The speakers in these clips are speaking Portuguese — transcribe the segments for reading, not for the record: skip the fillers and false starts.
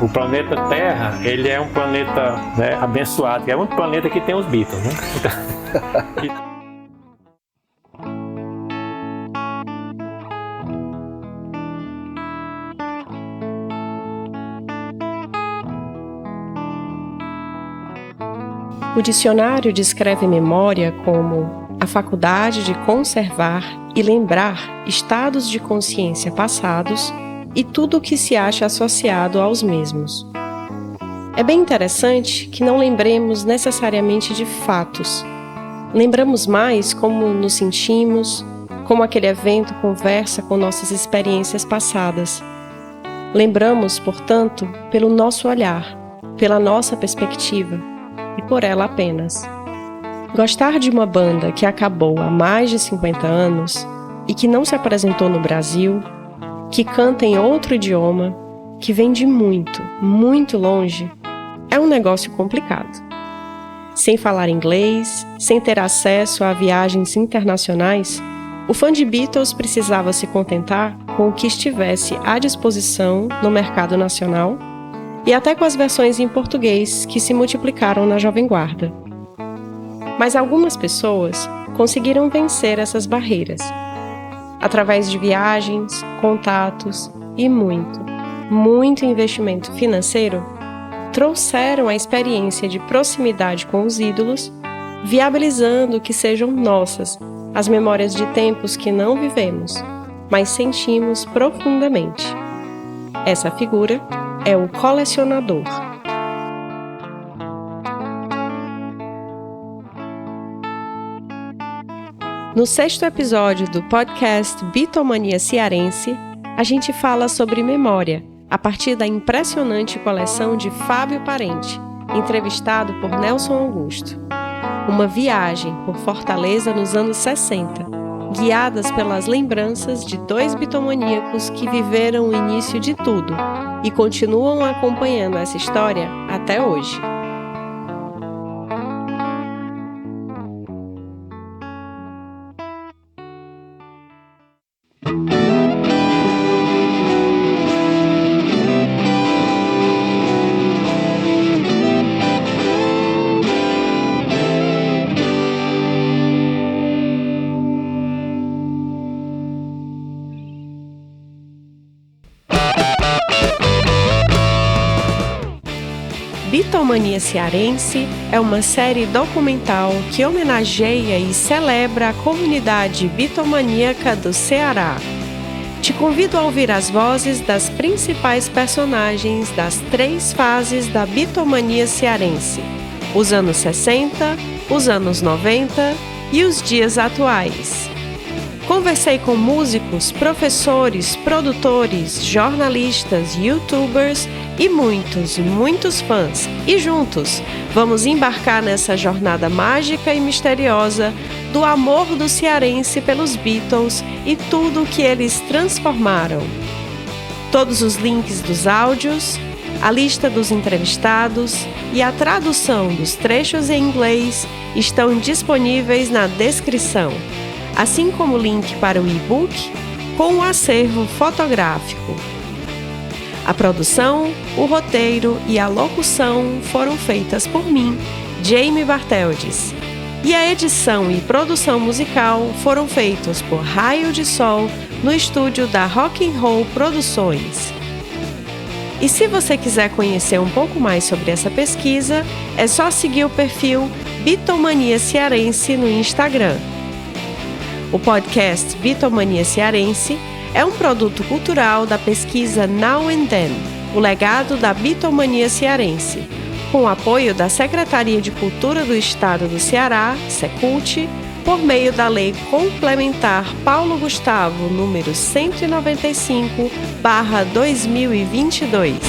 O planeta Terra, ele é um planeta, né, abençoado, é um planeta que tem os Beatles, né? O dicionário descreve memória como a faculdade de conservar e lembrar estados de consciência passados e tudo o que se acha associado aos mesmos. É bem interessante que não lembremos necessariamente de fatos. Lembramos mais como nos sentimos, como aquele evento conversa com nossas experiências passadas. Lembramos, portanto, pelo nosso olhar, pela nossa perspectiva, e por ela apenas. Gostar de uma banda que acabou há mais de 50 anos e que não se apresentou no Brasil, que canta em outro idioma, que vem de muito, muito longe, é um negócio complicado. Sem falar inglês, sem ter acesso a viagens internacionais, o fã de Beatles precisava se contentar com o que estivesse à disposição no mercado nacional e até com as versões em português que se multiplicaram na Jovem Guarda. Mas algumas pessoas conseguiram vencer essas barreiras, através de viagens, contatos e muito investimento financeiro, trouxeram a experiência de proximidade com os ídolos, viabilizando que sejam nossas as memórias de tempos que não vivemos, mas sentimos profundamente. Essa figura é o colecionador. No 6º episódio do podcast Beatlemania Cearense, a gente fala sobre memória, a partir da impressionante coleção de Fábio Parente, entrevistado por Nelson Augusto. Uma viagem por Fortaleza nos anos 60, guiadas pelas lembranças de 2 bitomaníacos que viveram o início de tudo e continuam acompanhando essa história até hoje. Beatlemania Cearense é uma série documental que homenageia e celebra a comunidade bitomaníaca do Ceará. Te convido a ouvir as vozes das principais personagens das 3 fases da Beatlemania Cearense: os anos 60, os anos 90 e os dias atuais. Conversei com músicos, professores, produtores, jornalistas, youtubers e muitos fãs. E juntos, vamos embarcar nessa jornada mágica e misteriosa do amor do cearense pelos Beatles e tudo o que eles transformaram. Todos os links dos áudios, a lista dos entrevistados e a tradução dos trechos em inglês estão disponíveis na descrição, assim como o link para o e-book com o acervo fotográfico. A produção, o roteiro e a locução foram feitas por mim, Jamie Barteldes. E a edição e produção musical foram feitos por Raio de Sol no estúdio da Rock and Roll Produções. E se você quiser conhecer um pouco mais sobre essa pesquisa, é só seguir o perfil Beatlemania Cearense no Instagram. O podcast Beatlemania Cearense é um produto cultural da pesquisa Now and Then, o legado da Beatlemania Cearense, com o apoio da Secretaria de Cultura do Estado do Ceará, Secult, por meio da Lei Complementar Paulo Gustavo, número 195/2022.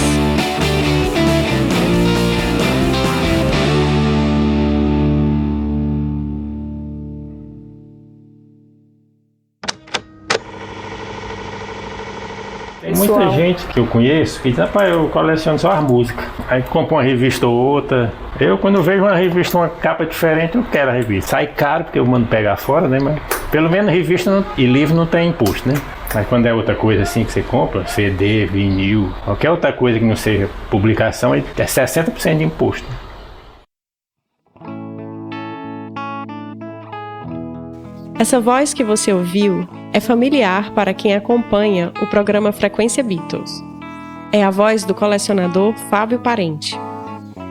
Tem muita gente que eu conheço que diz, rapaz, eu coleciono só as músicas. Aí compra uma revista ou outra. Eu, quando vejo uma revista, uma capa diferente, eu quero a revista. Sai caro, porque eu mando pegar fora, né? Mas pelo menos revista e livro não tem imposto, né? Mas quando é outra coisa assim que você compra, CD, vinil, qualquer outra coisa que não seja publicação, é 60% de imposto. Essa voz que você ouviu é familiar para quem acompanha o programa Frequência Beatles. É a voz do colecionador Fábio Parente.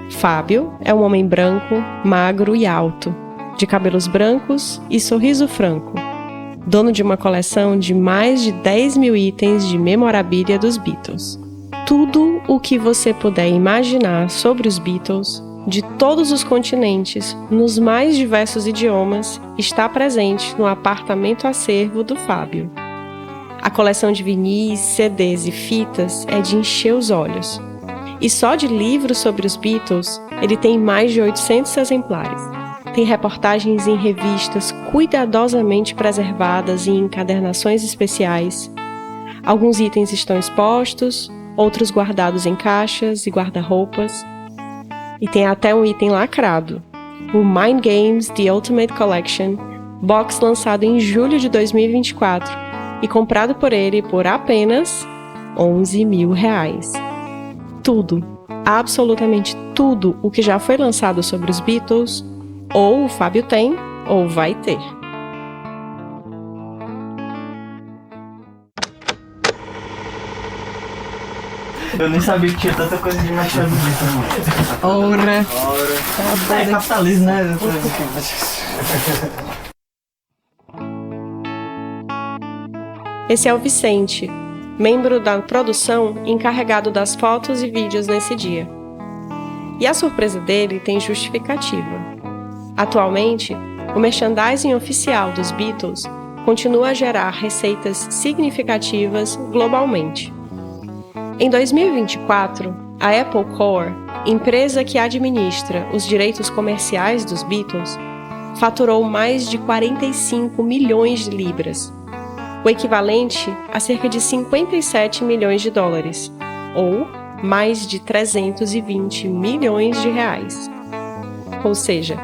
Fábio é um homem branco, magro e alto, de cabelos brancos e sorriso franco, dono de uma coleção de mais de 10 mil itens de memorabilia dos Beatles. Tudo o que você puder imaginar sobre os Beatles, de todos os continentes, nos mais diversos idiomas, está presente no apartamento acervo do Fábio. A coleção de vinis, CDs e fitas é de encher os olhos. E só de livros sobre os Beatles, ele tem mais de 800 exemplares. Tem reportagens em revistas cuidadosamente preservadas e em encadernações especiais. Alguns itens estão expostos, outros guardados em caixas e guarda-roupas. E tem até um item lacrado, o Mind Games The Ultimate Collection, box lançado em julho de 2024 e comprado por ele por apenas R$11 mil. Tudo, absolutamente tudo o que já foi lançado sobre os Beatles, ou o Fábio tem, ou vai ter. Eu nem sabia que tinha tanta coisa de Machado Beatles. Ora. É capitalismo, né? Esse é o Vicente, membro da produção encarregado das fotos e vídeos nesse dia. E a surpresa dele tem justificativa. Atualmente, o merchandising oficial dos Beatles continua a gerar receitas significativas globalmente. Em 2024, a Apple Corps, empresa que administra os direitos comerciais dos Beatles, faturou mais de 45 milhões de libras, o equivalente a cerca de 57 milhões de dólares, ou mais de 320 milhões de reais. Ou seja,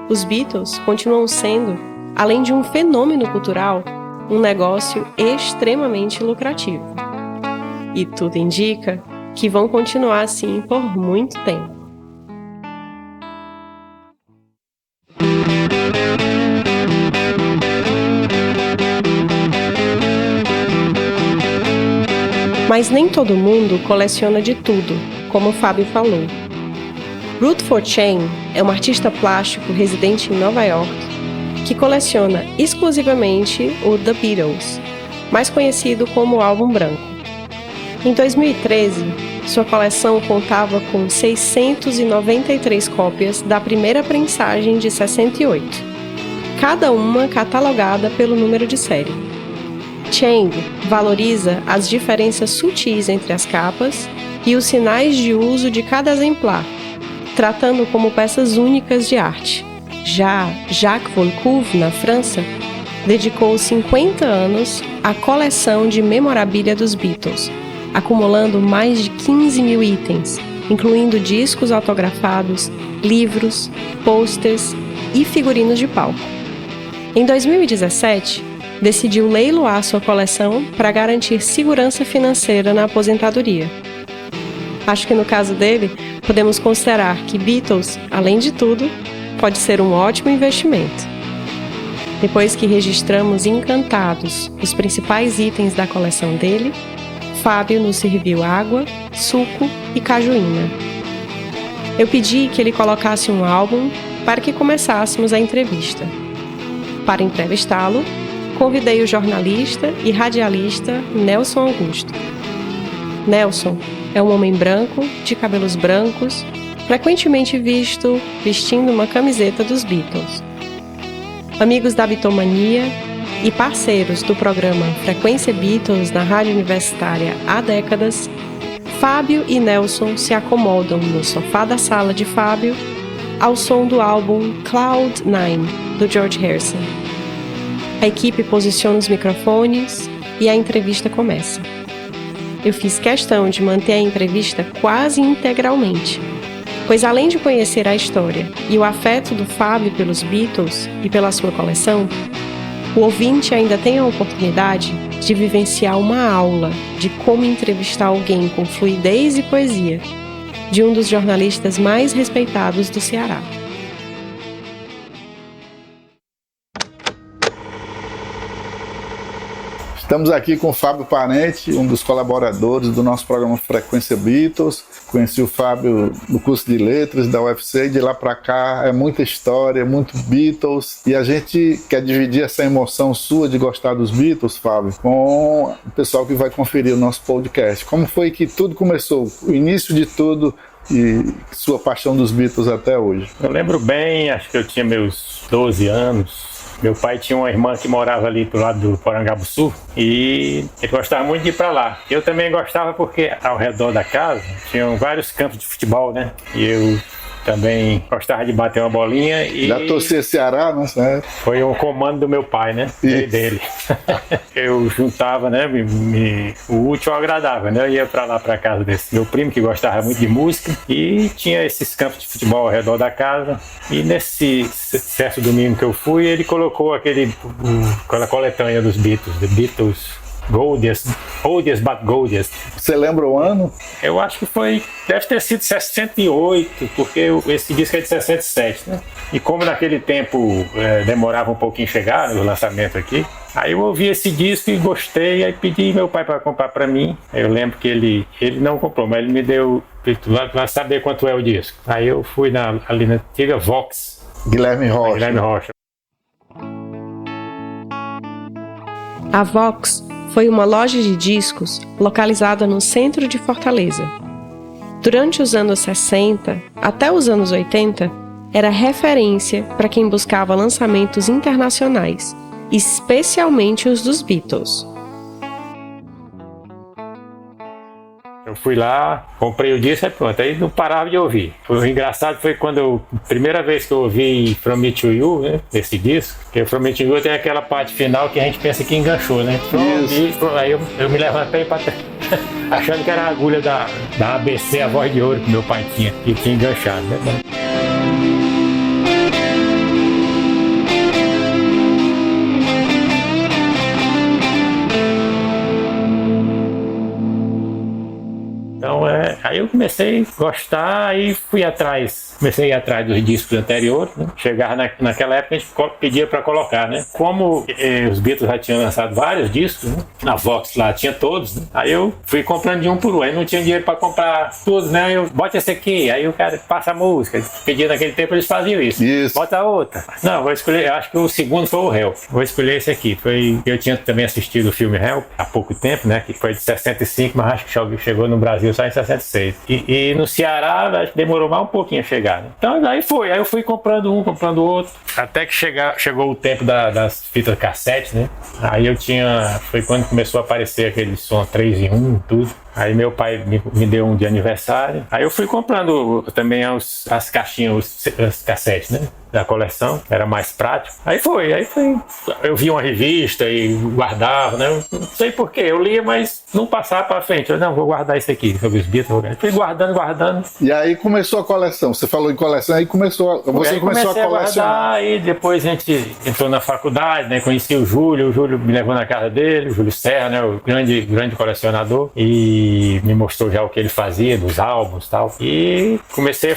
os Beatles continuam sendo, além de um fenômeno cultural, um negócio extremamente lucrativo. E tudo indica que vão continuar assim por muito tempo. Mas nem todo mundo coleciona de tudo, como o Fábio falou. Rutherford Chain é um artista plástico residente em Nova York que coleciona exclusivamente o The Beatles, mais conhecido como o álbum branco. Em 2013, sua coleção contava com 693 cópias da primeira prensagem de 68, cada uma catalogada pelo número de série. Chang valoriza as diferenças sutis entre as capas e os sinais de uso de cada exemplar, tratando como peças únicas de arte. Já Jacques Volcouve, na França, dedicou 50 anos à coleção de memorabilia dos Beatles, acumulando mais de 15 mil itens, incluindo discos autografados, livros, posters e figurinos de palco. Em 2017, decidiu leiloar sua coleção para garantir segurança financeira na aposentadoria. Acho que no caso dele, podemos considerar que Beatles, além de tudo, pode ser um ótimo investimento. Depois que registramos encantados os principais itens da coleção dele, Fábio nos serviu água, suco e cajuína. Eu pedi que ele colocasse um álbum para que começássemos a entrevista. Para entrevistá-lo, convidei o jornalista e radialista Nelson Augusto. Nelson é um homem branco, de cabelos brancos, frequentemente visto vestindo uma camiseta dos Beatles. Amigos da Beatlemania e parceiros do programa Frequência Beatles na Rádio Universitária há décadas, Fábio e Nelson se acomodam no sofá da sala de Fábio ao som do álbum Cloud 9, do George Harrison. A equipe posiciona os microfones e a entrevista começa. Eu fiz questão de manter a entrevista quase integralmente, pois além de conhecer a história e o afeto do Fábio pelos Beatles e pela sua coleção, o ouvinte ainda tem a oportunidade de vivenciar uma aula de como entrevistar alguém com fluidez e poesia, de um dos jornalistas mais respeitados do Ceará. Estamos aqui com o Fábio Parente, um dos colaboradores do nosso programa Frequência Beatles. Conheci o Fábio no curso de letras da UFC e de lá para cá é muita história, muito Beatles. E a gente quer dividir essa emoção sua de gostar dos Beatles, Fábio, com o pessoal que vai conferir o nosso podcast. Como foi que tudo começou, o início de tudo e sua paixão dos Beatles até hoje? Eu lembro bem, acho que eu tinha meus 12 anos. Meu pai tinha uma irmã que morava ali pro lado do Porangabuçu e ele gostava muito de ir para lá. Eu também gostava porque ao redor da casa tinham vários campos de futebol, né? E eu também gostava de bater uma bolinha e... Já torcia Ceará, não sei. Foi um comando do meu pai, né? E dele. Eu juntava, né? O útil ao agradável, né? Eu ia pra lá, pra casa desse meu primo, que gostava muito de música. E tinha esses campos de futebol ao redor da casa. E nesse certo domingo que eu fui, ele colocou aquela coletânea dos Beatles. The Beatles... Oldest but Goldiest. Você lembra o ano? Eu acho que deve ter sido 68, porque esse disco é de 67, né? E como naquele tempo demorava um pouquinho chegar no lançamento aqui, aí eu ouvi esse disco e gostei, aí pedi meu pai para comprar para mim. Eu lembro que ele não comprou, mas ele me deu, vai saber quanto é o disco. Aí eu fui ali na antiga Vox. Guilherme Rocha. A Vox foi uma loja de discos localizada no centro de Fortaleza. Durante os anos 60 até os anos 80, era referência para quem buscava lançamentos internacionais, especialmente os dos Beatles. Eu fui lá, comprei o disco e pronto, aí não parava de ouvir. O engraçado foi quando a primeira vez que eu ouvi From Me to You, né, esse disco, porque From Me to You tem aquela parte final que a gente pensa que enganchou, né? Aí eu me levantei para achando que era a agulha da ABC, a voz de ouro que meu pai tinha, que tinha enganchado, né? Então, aí eu comecei a gostar e comecei a ir atrás dos discos anteriores, né? Chegava naquela época a gente pedia para colocar, né? Como os Beatles já tinham lançado vários discos, né? Na Vox lá tinha todos, né? Aí eu fui comprando de um por um, aí não tinha dinheiro para comprar tudo, né? Eu bota esse aqui, aí o cara passa a música, pedia naquele tempo eles faziam isso. Bota a outra. Não, vou escolher, eu acho que o segundo foi o Help, vou escolher esse aqui. Eu tinha também assistido o filme Help há pouco tempo, né? Que foi de 65, mas acho que chegou no Brasil só em 66. E no Ceará demorou mais um pouquinho a chegar, né? Então aí eu fui comprando um, comprando outro, até que chegou o tempo das fitas cassete, né? Aí foi quando começou a aparecer aquele som 3 em 1, tudo. Aí meu pai me deu um de aniversário. Aí eu fui comprando também as caixinhas, os cassetes, né? Da coleção, era mais prático. Aí foi. Eu vi uma revista e guardava, né? Não sei porquê, eu lia, mas não passava pra frente. Eu não, vou guardar isso aqui, sobre os Beatles. Fui guardando. E aí começou a coleção. Você falou em coleção, aí começou a colecionar. Guardar, e depois a gente entrou na faculdade, né? Conheci o Júlio me levou na casa dele, o Júlio Serra, né? O grande colecionador. E me mostrou já o que ele fazia, dos álbuns e tal. E comecei a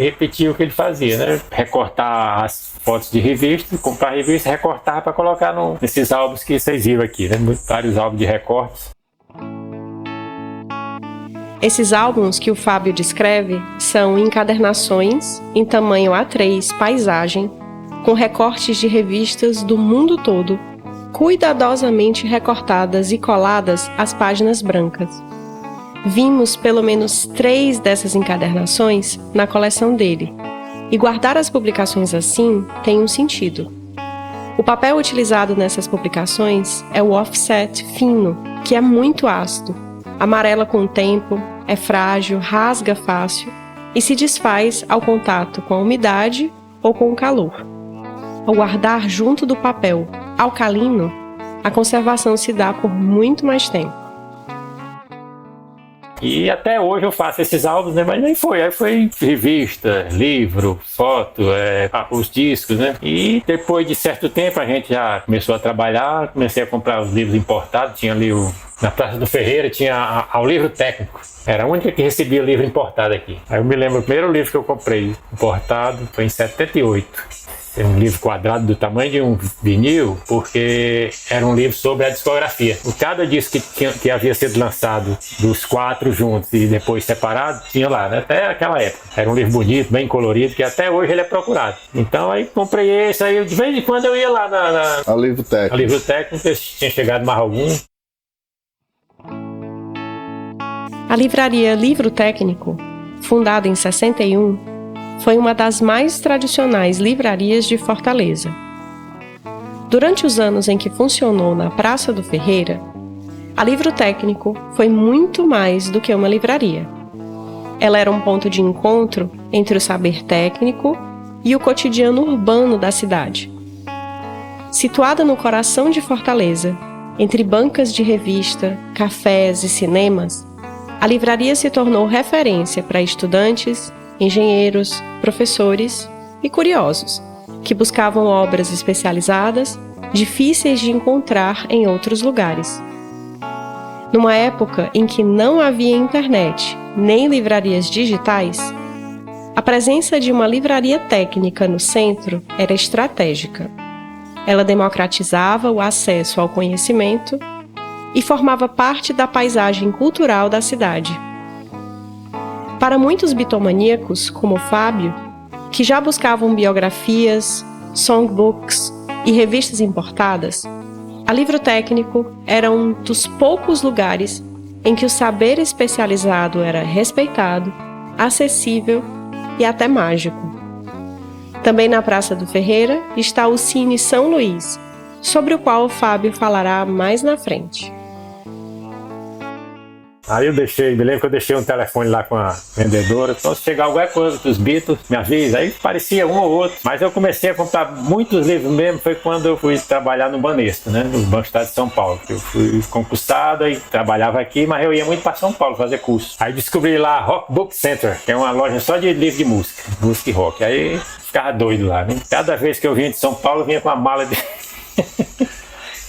repetir o que ele fazia, né? Recortar as fotos de revista, comprar revista, recortar para colocar nesses álbuns que vocês viram aqui, né? Vários álbuns de recortes. Esses álbuns que o Fábio descreve são encadernações em tamanho A3 paisagem, com recortes de revistas do mundo todo, cuidadosamente recortadas e coladas às páginas brancas. Vimos pelo menos 3 dessas encadernações na coleção dele, e guardar as publicações assim tem um sentido. O papel utilizado nessas publicações é o offset fino, que é muito ácido, amarela com o tempo, é frágil, rasga fácil e se desfaz ao contato com a umidade ou com o calor. Ao guardar junto do papel alcalino, a conservação se dá por muito mais tempo. E até hoje eu faço esses álbuns, né? Mas nem foi. Aí foi revista, livro, foto, os discos, né? E depois de certo tempo a gente já começou a trabalhar, comecei a comprar os livros importados. Tinha ali na Praça do Ferreira, tinha o livro técnico. Era a única que recebia livro importado aqui. Aí eu me lembro, o primeiro livro que eu comprei importado foi em 78. É um livro quadrado do tamanho de um vinil, porque era um livro sobre a discografia. Cada disco que havia sido lançado, dos 4 juntos e depois separado, tinha lá, né? Até aquela época. Era um livro bonito, bem colorido, que até hoje ele é procurado. Então aí comprei esse, aí de vez em quando eu ia lá ao livro técnico. Ao livro técnico, tinha chegado mais algum. A livraria Livro Técnico, fundada em 61, foi uma das mais tradicionais livrarias de Fortaleza. Durante os anos em que funcionou na Praça do Ferreira, a Livro Técnico foi muito mais do que uma livraria. Ela era um ponto de encontro entre o saber técnico e o cotidiano urbano da cidade. Situada no coração de Fortaleza, entre bancas de revista, cafés e cinemas, a livraria se tornou referência para estudantes, engenheiros, professores e curiosos, que buscavam obras especializadas, difíceis de encontrar em outros lugares. Numa época em que não havia internet nem livrarias digitais, a presença de uma livraria técnica no centro era estratégica. Ela democratizava o acesso ao conhecimento e formava parte da paisagem cultural da cidade. Para muitos bitomaníacos, como Fábio, que já buscavam biografias, songbooks e revistas importadas, a Livro Técnico era um dos poucos lugares em que o saber especializado era respeitado, acessível e até mágico. Também na Praça do Ferreira está o Cine São Luís, sobre o qual o Fábio falará mais na frente. Aí me lembro que eu deixei um telefone lá com a vendedora, então se chegar alguma coisa dos Beatles, me avisa. Aí parecia um ou outro, mas eu comecei a comprar muitos livros mesmo, foi quando eu fui trabalhar no Banesco, né, no Banco Estado de São Paulo. Eu fui concursado e trabalhava aqui, mas eu ia muito para São Paulo fazer curso. Aí descobri lá a Rock Book Center, que é uma loja só de livro de música e rock. Aí ficava doido lá, né? Cada vez que eu vinha de São Paulo, eu vinha com uma mala de...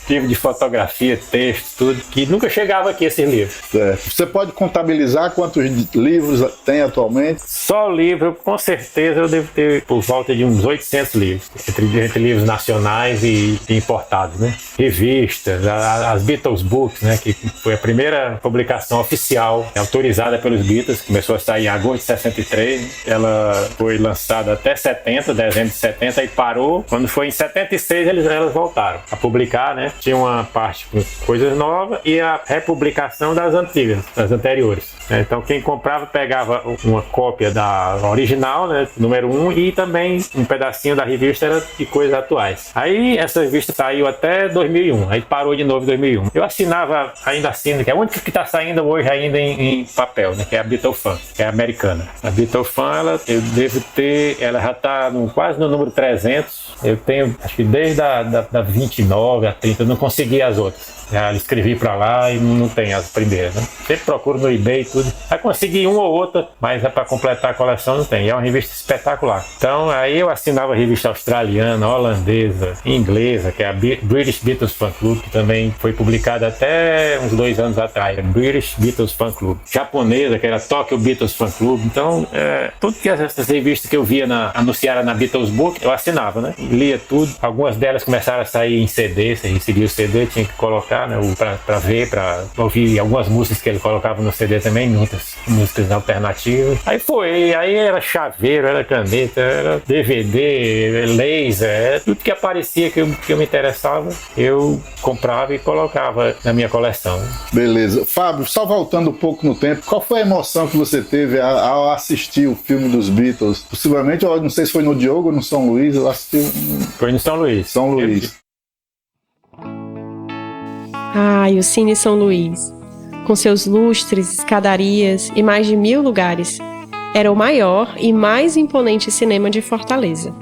livro de fotografia, texto, tudo, que nunca chegava aqui esses livros. Certo. Você pode contabilizar quantos livros tem atualmente? Só livro, com certeza eu devo ter por volta de uns 800 livros, entre livros nacionais e importados, né? Revistas, as Beatles Books, né? Que foi a primeira publicação oficial, autorizada pelos Beatles, começou a sair em agosto de 63, ela foi lançada até dezembro de 70 e parou. Quando foi em 76 elas voltaram a publicar, né? Tinha uma parte com coisas novas e a republicação das antigas, das anteriores. Então quem comprava pegava uma cópia da original, né, número 1, e também um pedacinho da revista era de coisas atuais. Aí essa revista saiu até 2001, aí parou de novo em 2001. Eu ainda assino, que é a única que está saindo hoje ainda em papel, né, que é a Beatle Fan, que é americana. A Beatle Fan, ela já está quase no número 300. Eu tenho, acho que desde da 29 a 30, eu não consegui as outras. Já escrevi pra lá e não tem as primeiras, né? Sempre procuro no eBay e tudo. Aí consegui uma ou outra, mas para completar a coleção não tem. É uma revista espetacular. Então aí eu assinava a revista australiana, holandesa, inglesa, que é a British Beatles Fan Club, que também foi publicada até uns 2 anos atrás. British Beatles Fan Club. Japonesa, que era Tokyo Beatles Fan Club. Então, tudo que essas revistas que eu via anunciadas na Beatles Book, eu assinava, né? Lia tudo. Algumas delas começaram a sair em CD, você recebia o CD, tinha que colocar, né, para ver, para ouvir algumas músicas que ele colocava no CD também, muitas músicas alternativas. Aí era chaveiro, era caneta, era DVD, laser, tudo que aparecia que eu me interessava, eu comprava e colocava na minha coleção. Beleza. Fábio, só voltando um pouco no tempo, qual foi a emoção que você teve ao assistir o filme dos Beatles? Possivelmente, eu não sei se foi no Diogo ou no São Luís, eu assisti... Foi no São Luís. São Luís. E o Cine São Luís, com seus lustres, escadarias e mais de 1000 lugares, era o maior e mais imponente cinema de Fortaleza.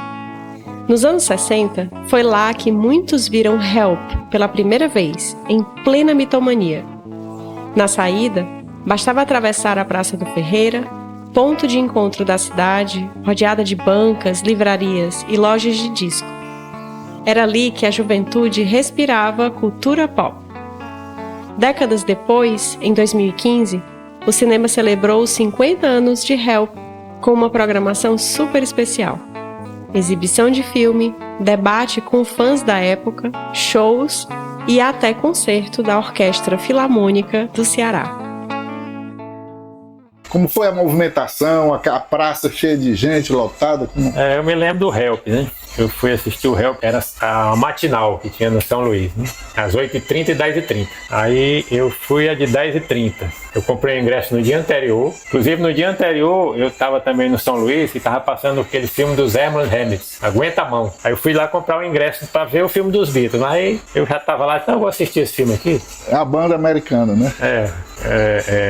Nos anos 60, foi lá que muitos viram Help pela primeira vez, em plena mitomania. Na saída, Bastava atravessar a Praça do Ferreira, ponto de encontro da cidade, rodeada de bancas, livrarias e lojas de disco. Era ali que a juventude respirava cultura pop. Décadas depois, em 2015, o cinema celebrou os 50 anos de Help com uma programação super especial. Exibição de filme, debate com fãs da época, shows e até concerto da Orquestra Filarmônica do Ceará. Como foi a movimentação, a praça cheia de gente, lotada? Eu me lembro do Help, né? Eu fui assistir o Help, era a matinal que tinha no São Luís, né? Às 8h30 e 10h30. Aí eu fui a de 10h30. Eu comprei o ingresso no dia anterior. Inclusive, no dia anterior, eu estava também no São Luís e estava passando aquele filme dos Herman Hermits, Aguenta a Mão. Aí eu fui lá comprar o ingresso para ver o filme dos Beatles. Aí eu já estava lá, então eu vou assistir esse filme aqui. É a banda americana, né?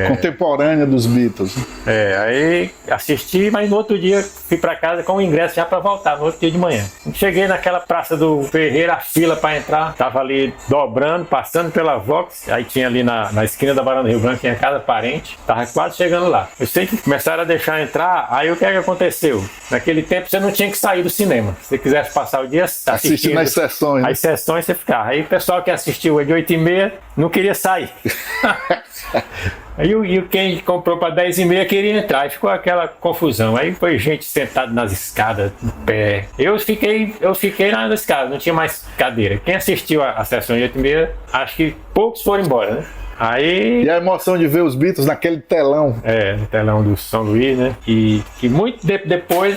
Contemporânea dos Beatles. Aí assisti, mas no outro dia fui para casa com o ingresso já para voltar, no outro dia de manhã. Cheguei naquela Praça do Ferreira, a fila para entrar, tava ali dobrando, passando pela Vox, aí tinha ali na esquina da Barão do Rio Branco, tinha casa parente, tava quase chegando lá. Eu sei que começaram a deixar entrar, aí o que é que aconteceu? Naquele tempo você não tinha que sair do cinema. Se você quisesse passar o dia assistindo nas sessões. As sessões você ficava. Aí o pessoal que assistiu de 8h30 não queria sair. E quem comprou para 10h30 queria entrar, e ficou aquela confusão. Aí foi gente sentada nas escadas, no pé. Eu fiquei nas escadas, não tinha mais cadeira. Quem assistiu a sessão de 8h30, acho que poucos foram embora, né? Aí... E a emoção de ver os Beatles naquele telão. No telão do São Luís, né? E muito depois,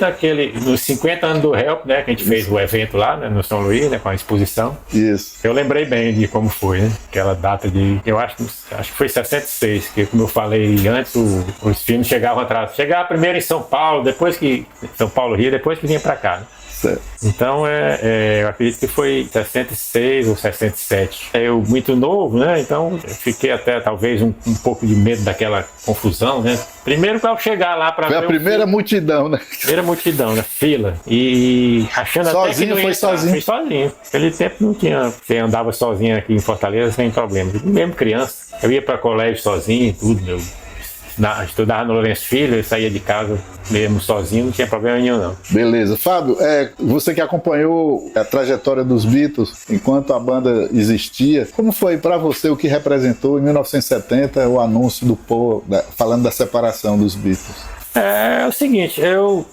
nos 50 anos do Help, né? Que a gente fez o evento lá, né, no São Luís, né? Com a exposição. Isso. Eu lembrei bem de como foi, né? Aquela data de... Eu acho que foi 66, que como eu falei antes, os filmes chegavam atrás. Chegava primeiro em São Paulo, depois que... São Paulo, Rio, depois que vinha pra cá, né? Então, eu acredito que foi 66 ou 67. Eu muito novo, né? Então, eu fiquei até talvez um pouco de medo daquela confusão, né? Primeiro, para eu chegar lá para ver. Foi a primeira multidão, né? Primeira multidão, né? Fila. E achando sozinho, até que não ia. Foi sozinho? Fui sozinho. Naquele tempo não tinha. Você andava sozinho aqui em Fortaleza sem problema. Mesmo criança. Eu ia para colégio sozinho e tudo, meu. Estudava no Lourenço Filho, eu saía de casa mesmo sozinho, não tinha problema nenhum não. Beleza. Fábio, você que acompanhou a trajetória dos Beatles enquanto a banda existia, como foi para você o que representou em 1970 o anúncio do Paul falando da separação dos Beatles? É o seguinte, eu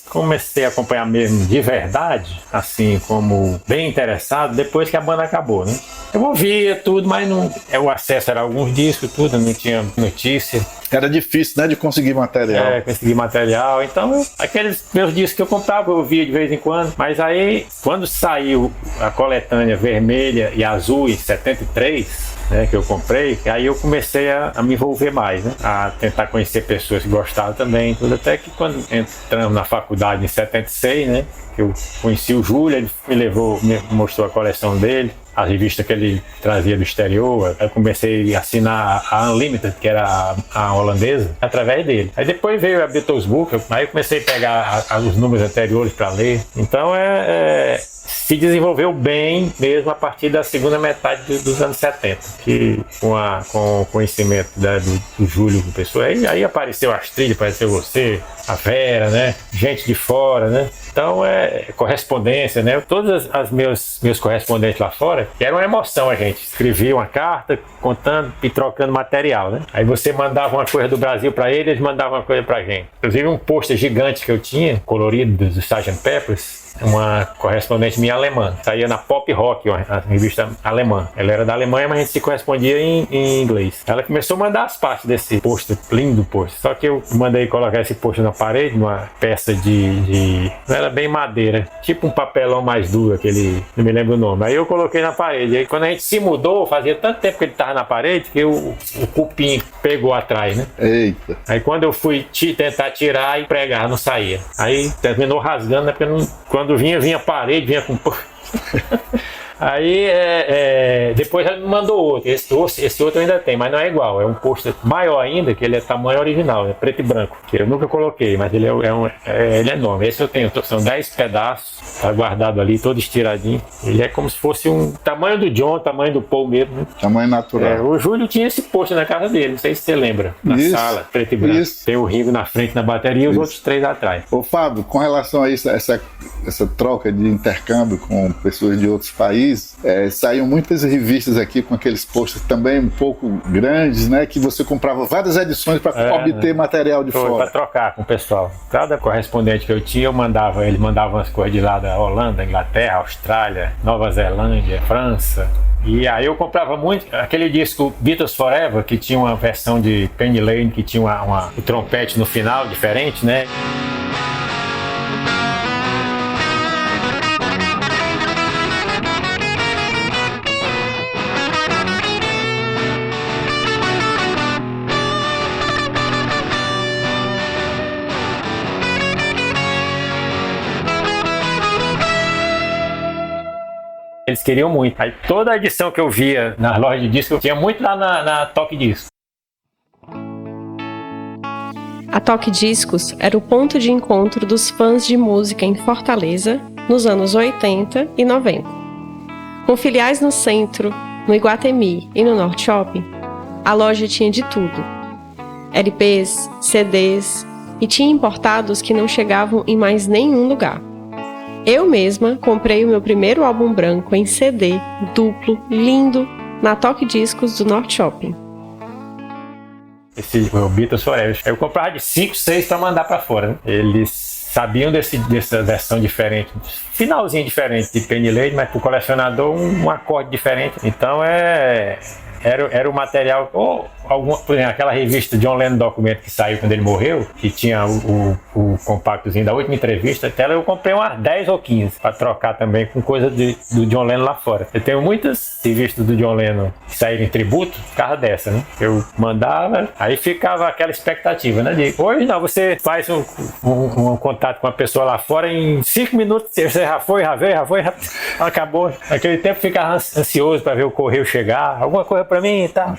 comecei a acompanhar mesmo de verdade, assim como bem interessado, depois que a banda acabou, né? Eu ouvia tudo, mas não, o acesso era alguns discos, tudo, não tinha notícia. Era difícil, né, de conseguir material. Conseguir material. Então, aqueles meus discos que eu comprava, eu ouvia de vez em quando. Mas aí, quando saiu a coletânea vermelha e azul em 73, né, que eu comprei, aí eu comecei a me envolver mais, né? A tentar conhecer pessoas que gostavam também, tudo. Até que quando entramos na faculdade em 76, né, eu conheci o Júlio, ele me mostrou a coleção dele, as revistas que ele trazia do exterior. Eu comecei a assinar a Unlimited, que era a holandesa, através dele. Aí depois veio a Beatles Book, aí eu comecei a pegar os números anteriores para ler. Então se desenvolveu bem mesmo a partir da segunda metade dos anos 70, que com o conhecimento do Júlio com pessoa, aí apareceu a Astrid, apareceu você, a Vera, né? Gente de fora, né? Então correspondência, né? Todos meus correspondentes lá fora, era uma emoção a gente. Escrevia uma carta contando e trocando material, né? Aí você mandava uma coisa do Brasil para eles mandavam uma coisa pra gente. Inclusive um pôster gigante que eu tinha, colorido, do Sgt. Peppers, uma correspondente minha alemã, saía na Pop Rock, a revista alemã. Ela era da Alemanha, mas a gente se correspondia em inglês. Ela começou a mandar as partes desse pôster, lindo pôster. Só que eu mandei colocar esse pôster na parede, numa peça não era bem madeira, tipo um papelão mais duro, aquele, não me lembro o nome. Aí eu coloquei na parede. Aí quando a gente se mudou, fazia tanto tempo que ele estava na parede que o cupim pegou atrás, né? Eita. Aí quando eu fui tentar tirar e pregar, não saía. Aí terminou rasgando, né? Porque quando vinha parede, vinha com... Aí depois ela me mandou outro. Esse outro ainda tem, mas não é igual. É um pôster maior ainda, que ele é tamanho original, é preto e branco. Que eu nunca coloquei, mas ele ele é enorme. Esse eu tenho, são 10 pedaços, tá guardado ali, todo estiradinho. Ele é como se fosse um tamanho do John, tamanho do Paul mesmo, né? Tamanho natural. O Júlio tinha esse pôster na casa dele, não sei se você lembra. Na sala, preto e branco. Isso. Tem o Ringo na frente na bateria e os outros 3 atrás. Ô Fábio, com relação a isso, essa troca de intercâmbio com pessoas de outros países, saíam muitas revistas aqui com aqueles posters também um pouco grandes, né? Que você comprava várias edições para obter material de fora. Para trocar com o pessoal. Cada correspondente que eu tinha, ele mandava umas coisas de lá da Holanda, Inglaterra, Austrália, Nova Zelândia, França. E aí eu comprava muito aquele disco Beatles Forever, que tinha uma versão de Penny Lane, que tinha o trompete no final diferente, né? Eles queriam muito. Aí toda a edição que eu via na loja de disco, eu tinha muito lá na Toque Discos. A Toque Discos era o ponto de encontro dos fãs de música em Fortaleza nos anos 80 e 90. Com filiais no centro, no Iguatemi e no Norte Shopping, a loja tinha de tudo. LPs, CDs e tinha importados que não chegavam em mais nenhum lugar. Eu mesma comprei o meu primeiro álbum branco em CD, duplo, lindo, na Toque Discos do Norte Shopping. Esse o Beatles Forever. Eu comprava de 5, 6 para mandar para fora, né? Eles sabiam dessa versão diferente, finalzinho diferente de Penny Lane, mas para o colecionador um acorde diferente. Então era o material, por exemplo, aquela revista John Lennon Documento que saiu quando ele morreu, que tinha o compactozinho da última entrevista, até eu comprei umas 10 ou 15 para trocar também com coisa do John Lennon lá fora. Eu tenho muitas revistas do John Lennon que saíram em tributo, por causa dessa, né? Eu mandava, aí ficava aquela expectativa, né? De hoje não, você faz um contato com uma pessoa lá fora, em 5 minutos você já veio, acabou. Naquele tempo ficava ansioso para ver o correio chegar, alguma coisa para mim e tal.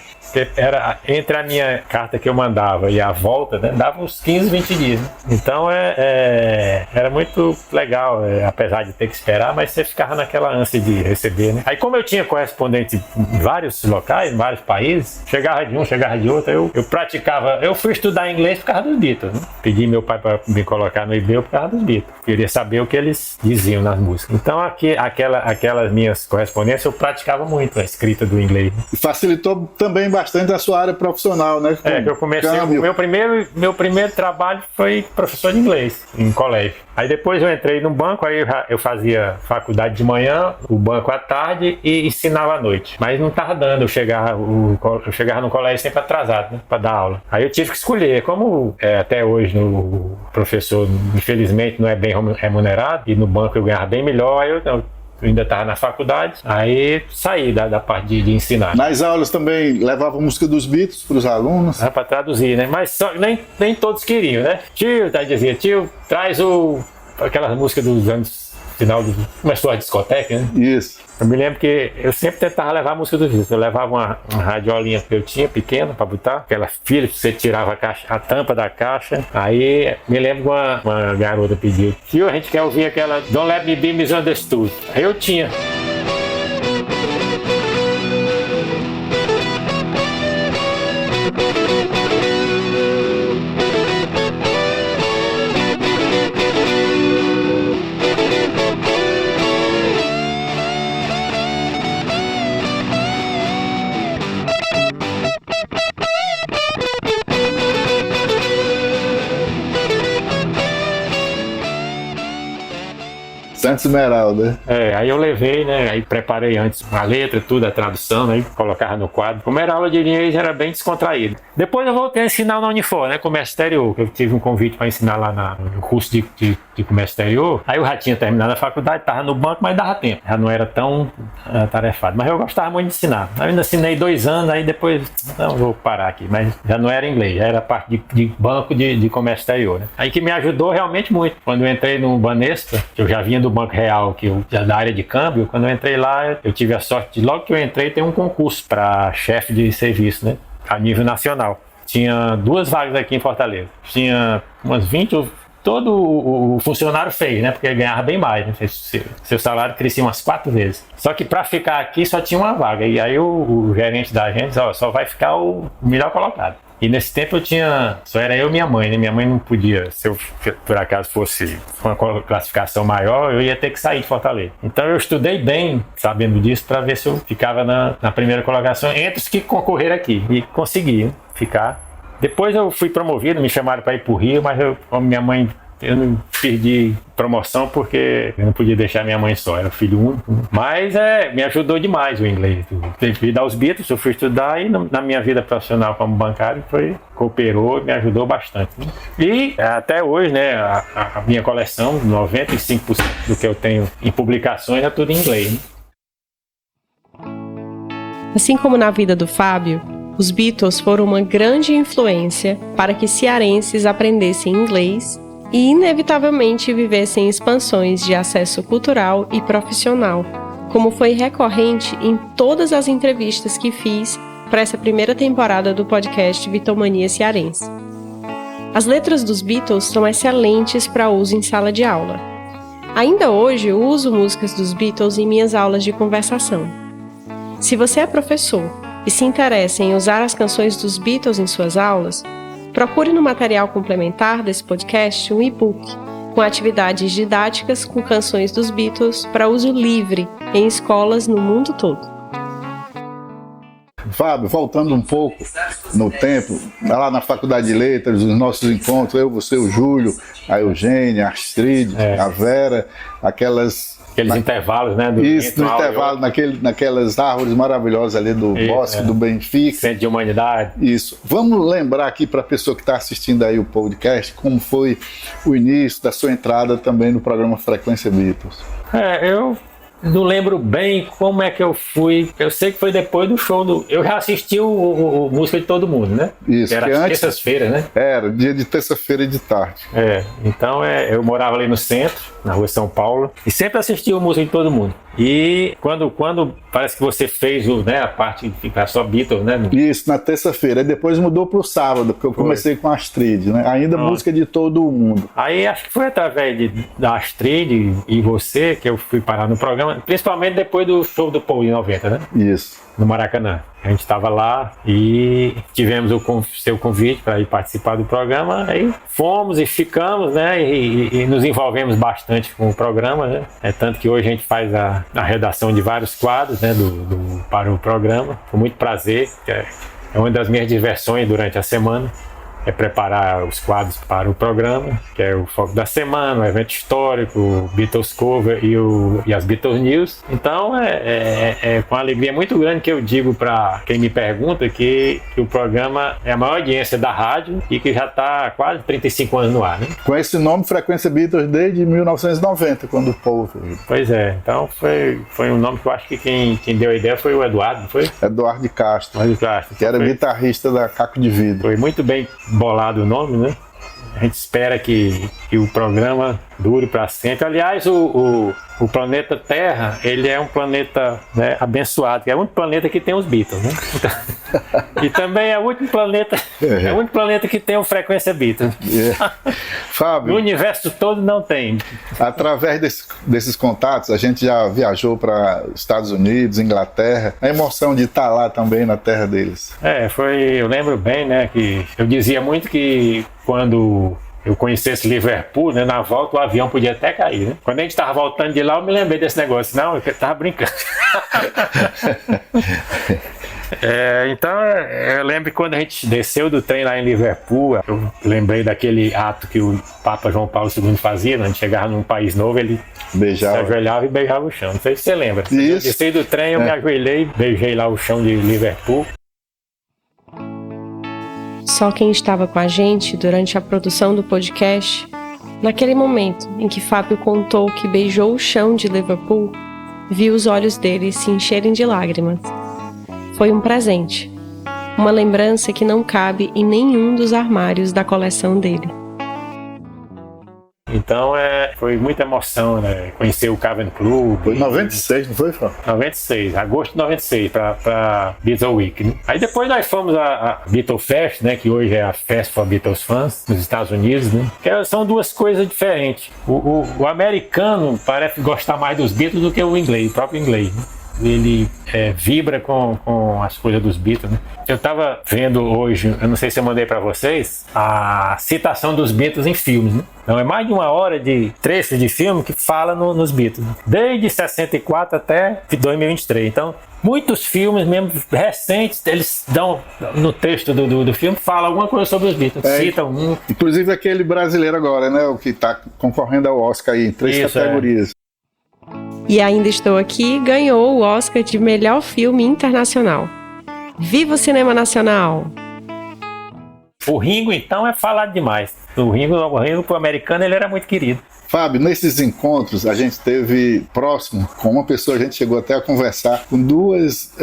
Era entre a minha carta que eu mandava e a volta, né, dava uns 15, 20 dias. Né? Então era muito legal, apesar de ter que esperar, mas você ficava naquela ânsia de receber, né? Aí como eu tinha correspondente em vários locais, em vários países, chegava de um, chegava de outro, eu praticava, eu fui estudar inglês por causa dos Beatles, né? Pedi meu pai para me colocar no e-mail por causa dos Beatles. Queria saber o que eles diziam nas músicas. Então aquelas minhas correspondências eu praticava muito a escrita do inglês. Né? E facilitou também bastante a sua área profissional, né? Que eu comecei, meu primeiro trabalho foi professor de inglês em colégio. Aí depois eu entrei no banco, aí eu fazia faculdade de manhã, o banco à tarde e ensinava à noite. Mas não estava dando, eu chegava no colégio sempre atrasado, né, para dar aula. Aí eu tive que escolher, como até hoje o professor infelizmente não é bem remunerado e no banco eu ganhava bem melhor, aí eu ainda estava na faculdade, aí saí da parte de ensinar. Nas aulas também levava a música dos Beatles para os alunos? Para traduzir, né? Mas nem todos queriam, né? Dizia, tio, traz aquelas músicas dos anos final começou a discoteca, né? Isso. Eu me lembro que eu sempre tentava levar a música dos Beatles. Eu levava uma radiolinha que eu tinha, pequena, para botar. Aquela Philips, você tirava a tampa da caixa. Aí me lembro que uma garota pediu: tio, a gente quer ouvir aquela Don't Let Me Be Misunderstood. Aí eu tinha. Santa Esmeralda. Aí eu levei, né? Aí preparei antes a letra, tudo, a tradução, né? Colocava no quadro. Como era aula de inglês, era bem descontraído. Depois eu voltei a ensinar na Unifor, né? Comércio exterior, que eu tive um convite para ensinar lá no curso de comércio exterior. Aí eu já tinha terminado a faculdade, estava no banco, mas dava tempo. Já não era tão atarefado. Mas eu gostava muito de ensinar. Eu ainda ensinei 2 anos, aí depois, não, vou parar aqui. Mas já não era inglês, já era parte de banco de comércio exterior, né? Aí que me ajudou realmente muito. Quando eu entrei no Banespa, eu já vinha do Banco Real, da área de câmbio. Quando eu entrei lá, eu tive a sorte de, logo que eu entrei, ter um concurso para chefe de serviço, né? A nível nacional. Tinha 2 vagas aqui em Fortaleza. Tinha umas 20, todo o funcionário fez, né? Porque ele ganhava bem mais, né? Seu salário crescia umas 4 vezes. Só que para ficar aqui só tinha uma vaga. E aí o gerente da agência, só vai ficar o melhor colocado. E nesse tempo só era eu e minha mãe, né? Minha mãe não podia, se eu por acaso fosse uma classificação maior, eu ia ter que sair de Fortaleza. Então eu estudei bem, sabendo disso, para ver se eu ficava na primeira colocação entre os que concorreram aqui. E consegui ficar. Depois eu fui promovido, me chamaram para ir para o Rio, mas como minha mãe, eu não perdi promoção porque eu não podia deixar minha mãe só, era filho único. Mas me ajudou demais o inglês. Devido aos Beatles, eu fui estudar e na minha vida profissional como bancário cooperou e me ajudou bastante. E até hoje, né, a minha coleção, 95% do que eu tenho em publicações é tudo em inglês. Né? Assim como na vida do Fábio, os Beatles foram uma grande influência para que cearenses aprendessem inglês e, inevitavelmente, vivessem expansões de acesso cultural e profissional, como foi recorrente em todas as entrevistas que fiz para essa primeira temporada do podcast Bitomania Cearense. As letras dos Beatles são excelentes para uso em sala de aula. Ainda hoje, eu uso músicas dos Beatles em minhas aulas de conversação. Se você é professor e se interessa em usar as canções dos Beatles em suas aulas, procure no material complementar desse podcast um e-book com atividades didáticas com canções dos Beatles para uso livre em escolas no mundo todo. Fábio, voltando um pouco no tempo, lá na Faculdade de Letras, os nossos encontros, eu, você, o Júlio, a Eugênia, a Astrid, a Vera, aqueles intervalos, né? Isso, no intervalo, naquelas árvores maravilhosas ali do Bosque do Benfica. Centro de Humanidade. Isso. Vamos lembrar aqui para a pessoa que está assistindo aí o podcast, como foi o início da sua entrada também no programa Frequência Beatles. Eu não lembro bem como é que eu fui. Eu sei que foi depois do show eu já assisti o Música de Todo Mundo, né? Isso. Era terças-feiras, né? Era, dia de terça-feira e de tarde. Então eu morava ali no centro, na rua São Paulo, e sempre assistia o Música de Todo Mundo. E quando parece que você fez a parte de ficar só Beatles, né? Isso, na terça-feira. Aí depois mudou para o sábado, porque eu comecei com a Astrid, né? Ainda Música de Todo Mundo. Aí acho que foi através da Astrid e você que eu fui parar no programa, principalmente depois do show do Paul em 90, né? Isso. No Maracanã. A gente estava lá e tivemos o seu convite para ir participar do programa. Aí fomos e ficamos, né? E nos envolvemos bastante com o programa, né? Tanto que hoje a gente faz a redação de vários quadros, né? Para o programa. Com muito prazer. É uma das minhas diversões durante a semana. É preparar os quadros para o programa, que é o Foco da Semana, o Evento Histórico, o Beatles Cover e as Beatles News. Então é com alegria muito grande que eu digo para quem me pergunta que o programa é a maior audiência da rádio e que já está quase 35 anos no ar, né? Com esse nome, Frequência Beatles, desde 1990, quando o Paul veio. Pois é, então foi um nome que eu acho que quem deu a ideia foi o Eduardo, não foi? Eduardo de Castro. Que era guitarrista da Caco de Vidro. Foi muito bem bolado o nome, né? A gente espera que o programa dure para sempre. Aliás, o planeta Terra, ele é um planeta, né, abençoado, que é o único planeta que tem os Beatles, né? E também é o único planeta que tem o Frequência Beatles. Fábio, no universo todo não tem. Através desses contatos, a gente já viajou para Estados Unidos, Inglaterra. A emoção de estar lá também na terra deles. Eu lembro bem, né, que eu dizia muito que quando eu conhecesse Liverpool, né, na volta o avião podia até cair, né? Quando a gente estava voltando de lá, eu me lembrei desse negócio. Não, eu estava brincando. Então, eu lembro que quando a gente desceu do trem lá em Liverpool, eu lembrei daquele ato que o Papa João Paulo II fazia, né? A gente chegava num país novo, ele se ajoelhava e beijava o chão. Não sei se você lembra. Isso. Eu desci do trem, eu me ajoelhei, beijei lá o chão de Liverpool. Só quem estava com a gente durante a produção do podcast, naquele momento em que Fábio contou que beijou o chão de Liverpool, viu os olhos dele se encherem de lágrimas. Foi um presente, uma lembrança que não cabe em nenhum dos armários da coleção dele. Então foi muita emoção, né? Conhecer o Cavern Club. Foi em 96, não foi, Fábio? 96, agosto de 96, para Beatles Week. Né? Aí depois nós fomos a Beatles Fest, né? Que hoje é a Fest for Beatles Fans, nos Estados Unidos, né? Que são duas coisas diferentes. O americano parece gostar mais dos Beatles do que o inglês, o próprio inglês. Né? Ele vibra com as coisas dos Beatles, né? Eu estava vendo hoje, eu não sei se eu mandei para vocês, a citação dos Beatles em filmes, né? Então é mais de 1 hora de trecho de filme que fala nos Beatles, né? Desde 64 até 2023. Então, muitos filmes mesmo recentes, eles dão no texto do filme, fala alguma coisa sobre os Beatles, citam um. Inclusive aquele brasileiro agora, né? O que está concorrendo ao Oscar aí, em 3 categorias. E Ainda Estou Aqui ganhou o Oscar de melhor filme internacional. Viva o cinema nacional! O Ringo, então, é falado demais. O Ringo pro americano, ele era muito querido. Fábio, nesses encontros a gente esteve próximo com uma pessoa, a gente chegou até a conversar com 2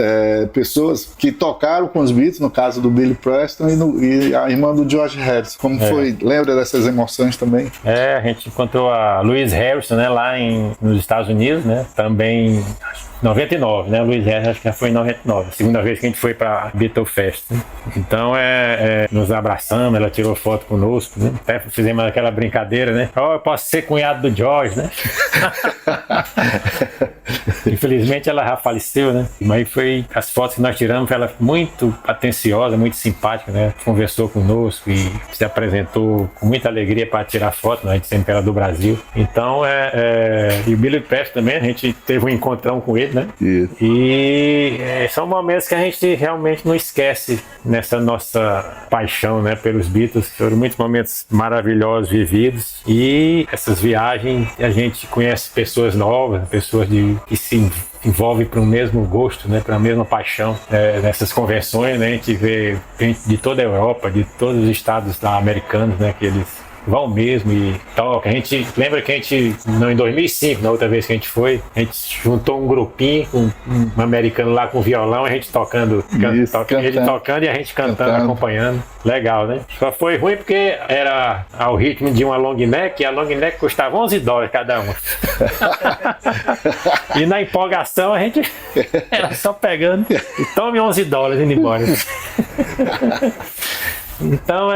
pessoas que tocaram com os Beatles, no caso do Billy Preston e a irmã do George Harrison. Como foi? Lembra dessas emoções também? A gente encontrou a Louise Harrison, né, lá nos Estados Unidos, né, também 99, né, Louise Harrison acho que já foi em 99, a segunda vez que a gente foi para Beatles Fest, né? Então nos abraçamos, ela tirou foto conosco, né? Até fizemos aquela brincadeira, né, eu posso ser cunhado do George, né? Infelizmente ela já faleceu, né? Mas foi as fotos que nós tiramos, ela muito atenciosa, muito simpática, né? Conversou conosco e se apresentou com muita alegria para tirar foto, né? A gente sempre era do Brasil. Então e o Billy Preston também, a gente teve um encontrão com ele, né? Isso. E são momentos que a gente realmente não esquece nessa nossa paixão, né? Pelos Beatles. Foram muitos momentos maravilhosos vividos e essas viagens a gente conhece pessoas novas, pessoas que se envolvem para o mesmo gosto, né, para a mesma paixão. Nessas convenções, né, a gente vê gente de toda a Europa, de todos os estados americanos, né, que eles vão mesmo e toca. A gente lembra que em 2005, na outra vez que a gente foi, a gente juntou um grupinho, um americano lá com violão, a gente tocando, ele tocando e a gente cantando, acompanhando. Legal, né? Só foi ruim porque era ao ritmo de uma long neck, e a long neck custava $11 cada uma. E na empolgação a gente era só pegando e tome $11 indo embora. Então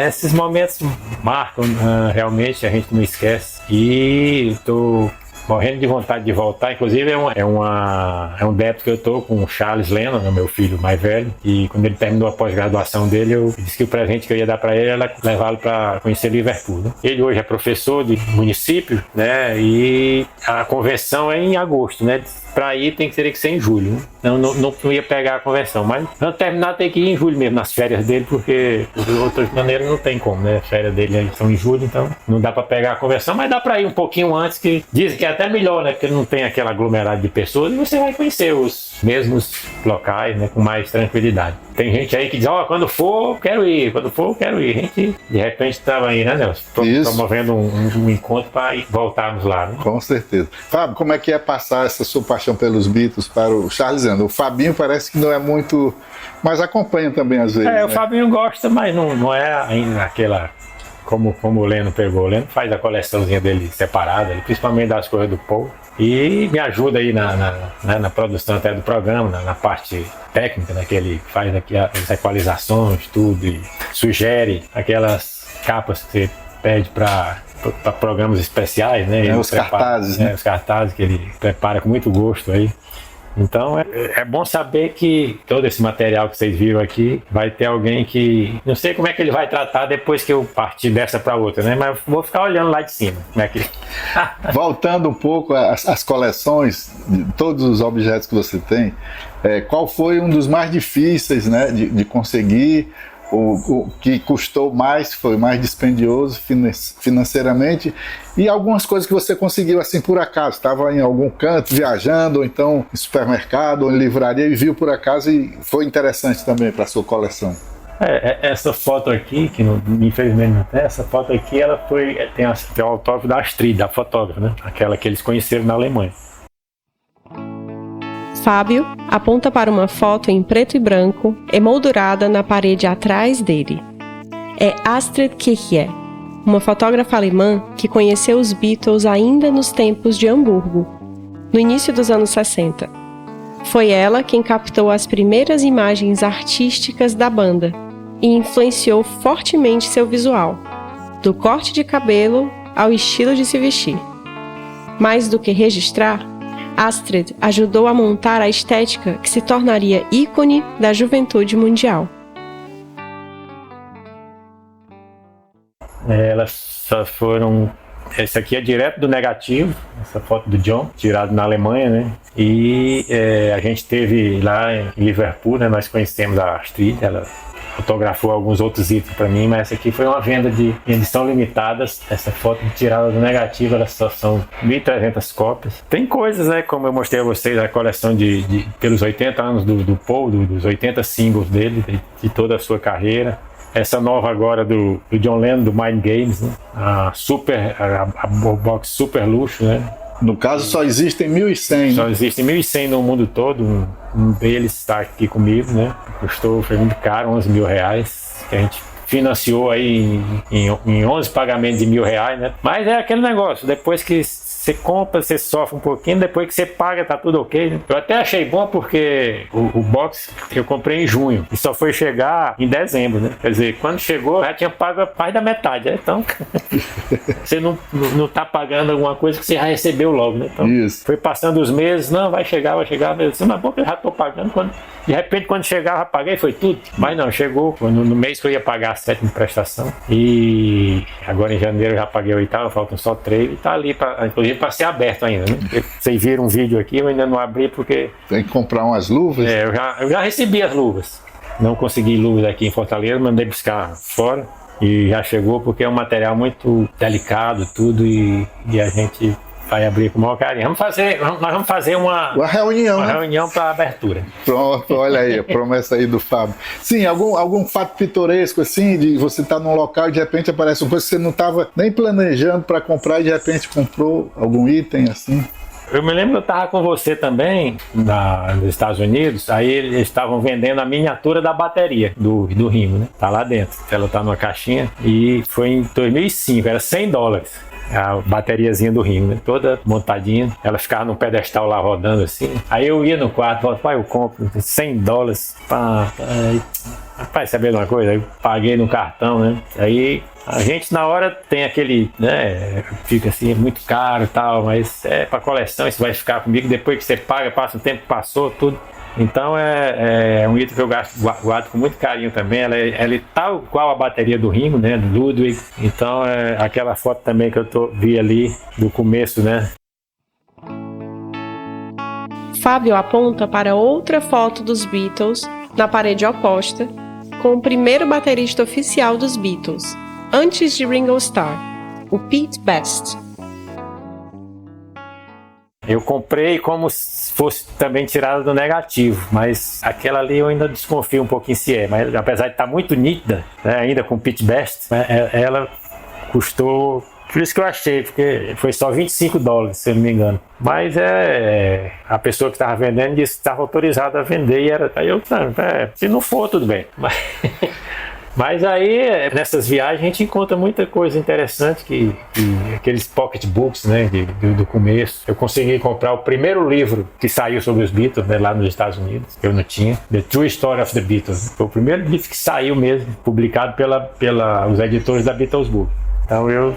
esses momentos marcam, realmente, a gente não esquece. E estou morrendo de vontade de voltar. Inclusive é um débito que eu estou com o Charles Lennon, meu filho mais velho, e quando ele terminou a pós-graduação dele, eu disse que o presente que eu ia dar para ele era levá-lo para conhecer Liverpool, né? Ele hoje é professor de município, né? E a convenção é em agosto, né? Para ir teria que ser em julho, né? Não ia pegar a convenção, mas quando terminar tem que ir em julho mesmo, nas férias dele, porque de outras maneiras não tem como, né? As férias dele são em julho, então não dá para pegar a convenção, mas dá para ir um pouquinho antes, que dizem que é até melhor, né? Porque não tem aquela aglomerada de pessoas e você vai conhecer os mesmos locais, né? Com mais tranquilidade. Tem gente aí que diz, quando for, quero ir, quando for, quero ir. A gente, de repente, estava aí, né, Nelson? Promovendo um encontro para voltarmos lá, né? Com certeza. Fábio, como é que é passar essa sua paixão pelos Beatles para o Charles Lennon? O Fabinho parece que não é muito, mas acompanha também às vezes. O Fabinho gosta, mas não é ainda aquela, como o Lennon pegou. O Lennon faz a coleçãozinha dele separada, principalmente das coisas do Paul. E me ajuda aí na produção até do programa, na parte técnica, né, que ele faz aqui as equalizações, tudo, e sugere aquelas capas que você pede para programas especiais, né? Os cartazes, né? Os cartazes que ele prepara com muito gosto aí. Então é bom saber que todo esse material que vocês viram aqui vai ter alguém que... Não sei como é que ele vai tratar depois que eu partir dessa para outra, né? Mas vou ficar olhando lá de cima. Como é que... Voltando um pouco às coleções, de todos os objetos que você tem, qual foi um dos mais difíceis, né, de conseguir? O que custou mais, foi mais dispendioso financeiramente, e algumas coisas que você conseguiu assim por acaso, estava em algum canto viajando, ou então em supermercado ou em livraria e viu por acaso e foi interessante também para a sua coleção. Essa foto aqui, que infelizmente não tem, essa foto aqui ela tem o autógrafo da Astrid, da fotógrafa, né? Aquela que eles conheceram na Alemanha. Fábio aponta para uma foto em preto e branco, emoldurada na parede atrás dele. É Astrid Kirchner, uma fotógrafa alemã que conheceu os Beatles ainda nos tempos de Hamburgo, no início dos anos 60. Foi ela quem captou as primeiras imagens artísticas da banda e influenciou fortemente seu visual, do corte de cabelo ao estilo de se vestir. Mais do que registrar, Astrid ajudou a montar a estética que se tornaria ícone da juventude mundial. Elas só foram... Essa aqui é direto do negativo, essa foto do John, tirado na Alemanha, né? E a gente teve lá em Liverpool, né? Nós conhecemos a Astrid, ela fotografou alguns outros itens para mim, mas essa aqui foi uma venda de edição limitada. Essa foto tirada do negativo, elas só são 1.300 cópias. Tem coisas, né? Como eu mostrei a vocês, a coleção pelos 80 anos do Paul, dos 80 singles dele, de toda a sua carreira. Essa nova agora do John Lennon, do Mind Games, né? A box super luxo, né? No caso, só existem 1.100. Só existem 1.100 no mundo todo. Um deles está aqui comigo, né? Foi muito caro, R$11.000, que a gente financiou aí em 11 pagamentos de R$1.000, né? Mas é aquele negócio, depois que você compra, você sofre um pouquinho, depois que você paga, tá tudo ok, né? Eu até achei bom porque o box eu comprei em junho e só foi chegar em dezembro, né? Quer dizer, quando chegou, já tinha pago mais da metade, né? Então, você não tá pagando alguma coisa que você já recebeu logo, né? Então, isso. Foi passando os meses, não, vai chegar, mas bom que eu já tô pagando. De repente, quando chegava, paguei, foi tudo. Mas não, chegou no mês que eu ia pagar a 7ª prestação. E agora em janeiro eu já paguei a 8ª, faltam só 3. E tá ali, inclusive, para ser aberto ainda, né? Vocês viram um vídeo aqui, eu ainda não abri porque... Tem que comprar umas luvas? Eu já recebi as luvas. Não consegui luvas aqui em Fortaleza, mandei buscar fora. E já chegou porque é um material muito delicado, tudo, e a gente... vai abrir com o maior carinho. Nós vamos fazer uma reunião para abertura. Pronto, olha aí, a promessa aí do Fábio. Sim, algum fato pitoresco assim, de você estar num local e de repente aparece uma coisa que você não estava nem planejando para comprar e de repente comprou algum item assim? Eu me lembro que eu estava com você também nos Estados Unidos, aí eles estavam vendendo a miniatura da bateria do Rimo, né? Tá lá dentro, ela tá numa caixinha e foi em 2005, era $100. A bateriazinha do Rimo, né? Toda montadinha. Ela ficava num pedestal lá rodando assim. Aí eu ia no quarto, falava, pai, eu compro $100. Rapaz, sabe uma coisa? Eu paguei no cartão, né? Aí a gente na hora tem aquele, né? Fica assim, é muito caro e tal, mas é pra coleção, isso vai ficar comigo. Depois que você paga, passa um tempo, passou tudo. Então é um item que eu guardo com muito carinho também. Ela é tal qual a bateria do Rimo, né, do Ludwig. Então é aquela foto também que eu vi ali do começo, né. Fábio aponta para outra foto dos Beatles na parede oposta, com o primeiro baterista oficial dos Beatles, antes de Ringo Starr, o Pete Best. Eu comprei como se fosse também tirada do negativo, mas aquela ali eu ainda desconfio um pouquinho se é, mas apesar de estar muito nítida, né, ainda com Pete Best, ela custou, por isso que eu achei, porque foi só $25, se eu não me engano. Mas a pessoa que estava vendendo disse que estava autorizada a vender e aí eu, se não for, tudo bem. Mas aí, nessas viagens, a gente encontra muita coisa interessante, aqueles pocketbooks, né, do começo. Eu consegui comprar o primeiro livro que saiu sobre os Beatles, né, lá nos Estados Unidos. Eu não tinha. The True Story of the Beatles. Foi o primeiro livro que saiu mesmo, publicado pelos editores da Beatles Book. Então eu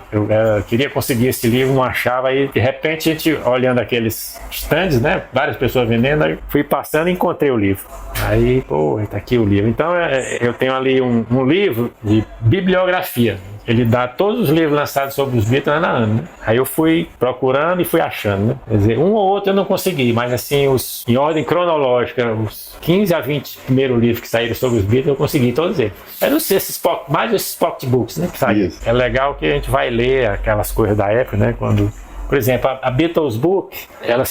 queria conseguir esse livro, não achava, e de repente a gente olhando aqueles stands, né, várias pessoas vendendo, aí fui passando e encontrei o livro. Aí, tá aqui o livro. Então eu tenho ali um livro de bibliografia. Ele dá todos os livros lançados sobre os Beatles ano a ano, né? Aí eu fui procurando e fui achando, né? Quer dizer, um ou outro eu não consegui, mas assim, em ordem cronológica, os 15 a 20 primeiros livros que saíram sobre os Beatles, eu consegui todos eles. Eu não sei mais esses pocketbooks, né? Que saíram. É legal que a gente vai ler aquelas coisas da época, né? Por exemplo, a Beatles Book, ela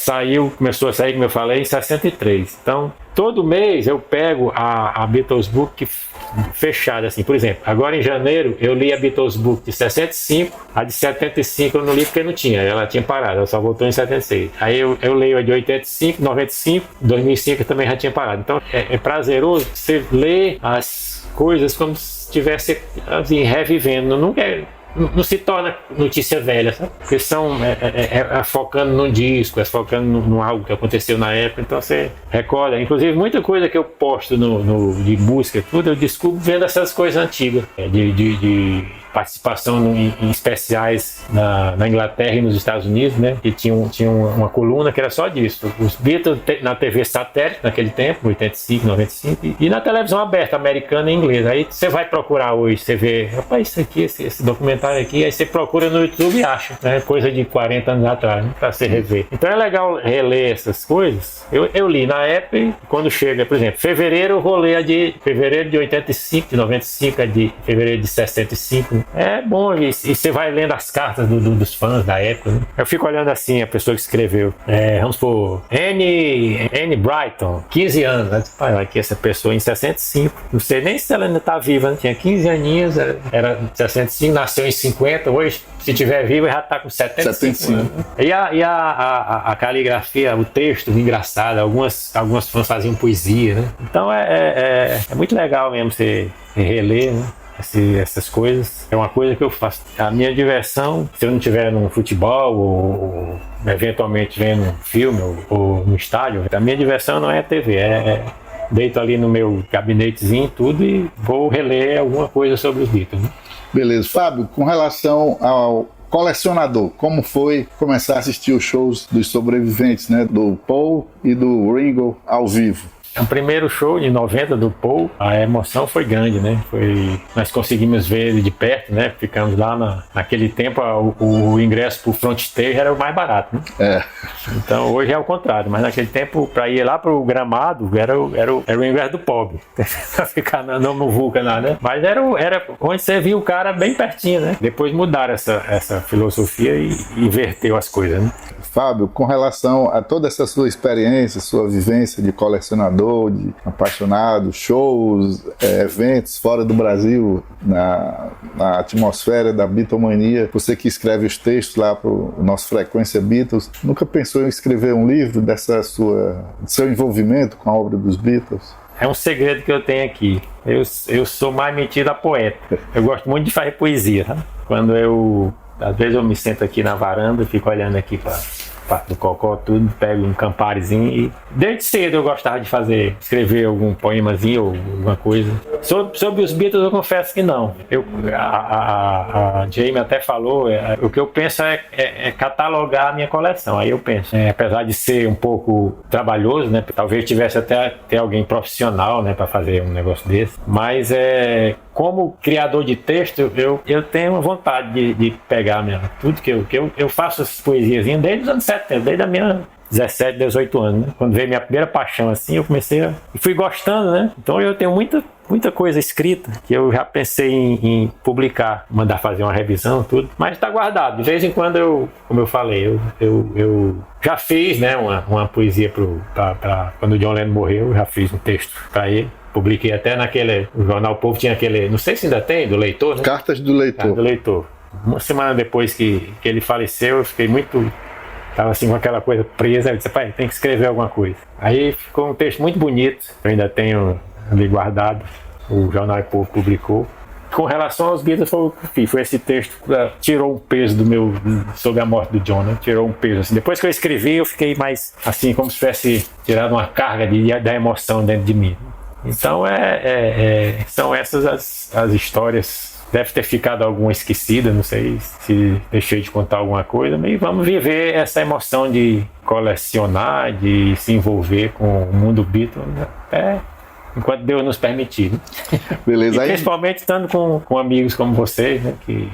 começou a sair, como eu falei, em 63. Então, todo mês eu pego a Beatles Book fechada, assim. Por exemplo, agora em janeiro eu li a Beatles Book de 65, a de 75 eu não li porque não tinha, ela tinha parado, ela só voltou em 76. Aí eu leio a de 85, 95, 2005 também já tinha parado. Então, é prazeroso você ler as coisas como se estivesse assim, revivendo. Nunca não se torna notícia velha, sabe? Porque são focando num disco, focando num algo que aconteceu na época, então você recorda. Inclusive, muita coisa que eu posto de música, tudo, eu descubro vendo essas coisas antigas, de participação em especiais na Inglaterra e nos Estados Unidos, né? Que tinha uma coluna que era só disso. Os Beatles na TV satélite naquele tempo, 85, 95, e na televisão aberta, americana e inglesa. Aí você vai procurar hoje, você vê, rapaz, isso aqui, esse documentário aqui, aí você procura no YouTube e acha, né? Coisa de 40 anos atrás, né? Pra você rever. Então é legal reler essas coisas. Eu li na época e quando chega, por exemplo, fevereiro, o rolê é de fevereiro de 85, de 95, é de fevereiro de 65, é bom, e você vai lendo as cartas dos fãs da época, né? Eu fico olhando assim, a pessoa que escreveu, vamos por Anne Brighton, 15 anos, né? Pai, aqui essa pessoa em 65, não sei nem se ela ainda tá viva, né? Tinha 15 aninhos, era 65, nasceu em 50, hoje, se tiver viva, já tá com 75 anos. E a caligrafia, o texto, engraçado, algumas fãs faziam poesia, né? Então é muito legal mesmo você reler, né? Essas coisas é uma coisa que eu faço. A minha diversão, se eu não estiver num futebol ou eventualmente vendo um filme ou no estádio, a minha diversão não é a TV, deito ali no meu gabinetezinho tudo e vou reler alguma coisa sobre os Beatles, né? Beleza. Fábio, com relação ao colecionador, como foi começar a assistir os shows dos sobreviventes, né, do Paul e do Ringo ao vivo? O primeiro show de 90 do Paul, a emoção foi grande, né? Nós conseguimos ver ele de perto, né? Ficamos lá naquele tempo, o ingresso pro front stage era o mais barato, né? Então hoje é o contrário, mas naquele tempo, para ir lá pro gramado, era o ingresso do pobre. Pra ficar no Vulcan lá, né? Mas era onde você viu o cara bem pertinho, né? Depois mudaram essa filosofia e inverteu as coisas, né? Fábio, com relação a toda essa sua experiência, sua vivência de colecionador, de apaixonado, shows, eventos fora do Brasil, na atmosfera da Beatlemania, você que escreve os textos lá para o nosso Frequência Beatles, nunca pensou em escrever um livro do seu envolvimento com a obra dos Beatles? É um segredo que eu tenho aqui. Eu sou mais metido a poeta. Eu gosto muito de fazer poesia, tá? Às vezes eu me sento aqui na varanda, fico olhando aqui para parte do Cocó, tudo, pego um Camparizinho e desde cedo eu gostava de escrever algum poemazinho ou alguma coisa. Sobre os Beatles eu confesso que não. A Jamie até falou, o que eu penso é catalogar a minha coleção. Aí eu penso, apesar de ser um pouco trabalhoso, né, talvez tivesse até alguém profissional, né, para fazer um negócio desse, mas como criador de texto, eu tenho uma vontade de pegar mesmo tudo que eu faço essas poesias desde os anos 70, desde a minha 17, 18 anos, né? Quando veio minha primeira paixão assim, eu comecei e fui gostando, né? Então eu tenho muita coisa escrita que eu já pensei em publicar, mandar fazer uma revisão, tudo, mas está guardado. De vez em quando como eu falei, eu já fiz, né, uma poesia para quando o John Lennon morreu, eu já fiz um texto para ele. Publiquei até o Jornal Povo tinha aquele, não sei se ainda tem, do leitor, né? Cartas do Leitor. Cartas do Leitor. Uma semana depois que ele faleceu, eu fiquei tava assim com aquela coisa presa, eu disse, pai, tem que escrever alguma coisa. Aí ficou um texto muito bonito, eu ainda tenho ali guardado, o Jornal Povo publicou. Com relação aos Beatles, foi esse texto que tirou um peso sobre a morte do John, né? Tirou um peso. Assim. Depois que eu escrevi, eu fiquei mais assim, como se tivesse tirado uma carga da emoção dentro de mim. Então são essas as histórias. Deve ter ficado alguma esquecida, não sei se deixei de contar alguma coisa, mas vamos viver essa emoção de colecionar, de se envolver com o mundo Beatles até enquanto Deus nos permitir. Beleza. E principalmente estando com amigos como vocês, né, que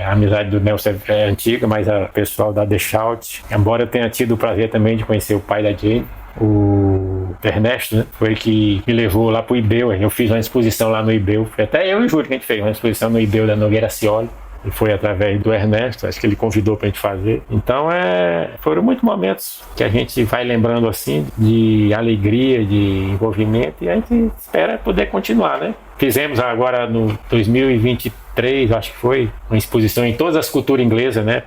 a amizade do Nelson é antiga, mas o pessoal da The Shout, embora eu tenha tido o prazer também de conhecer o pai da Jane, o Ernesto, né, foi que me levou lá pro IBEU. Eu fiz uma exposição lá no IBEU, até eu e o Júlio que a gente fez uma exposição no IBEU da Nogueira Scioli, e foi através do Ernesto, acho que ele convidou pra gente fazer. Então foram muitos momentos que a gente vai lembrando assim, de alegria, de envolvimento, e a gente espera poder continuar, né? Fizemos agora no 2023 3, acho que foi, uma exposição em todas as culturas inglesas, né,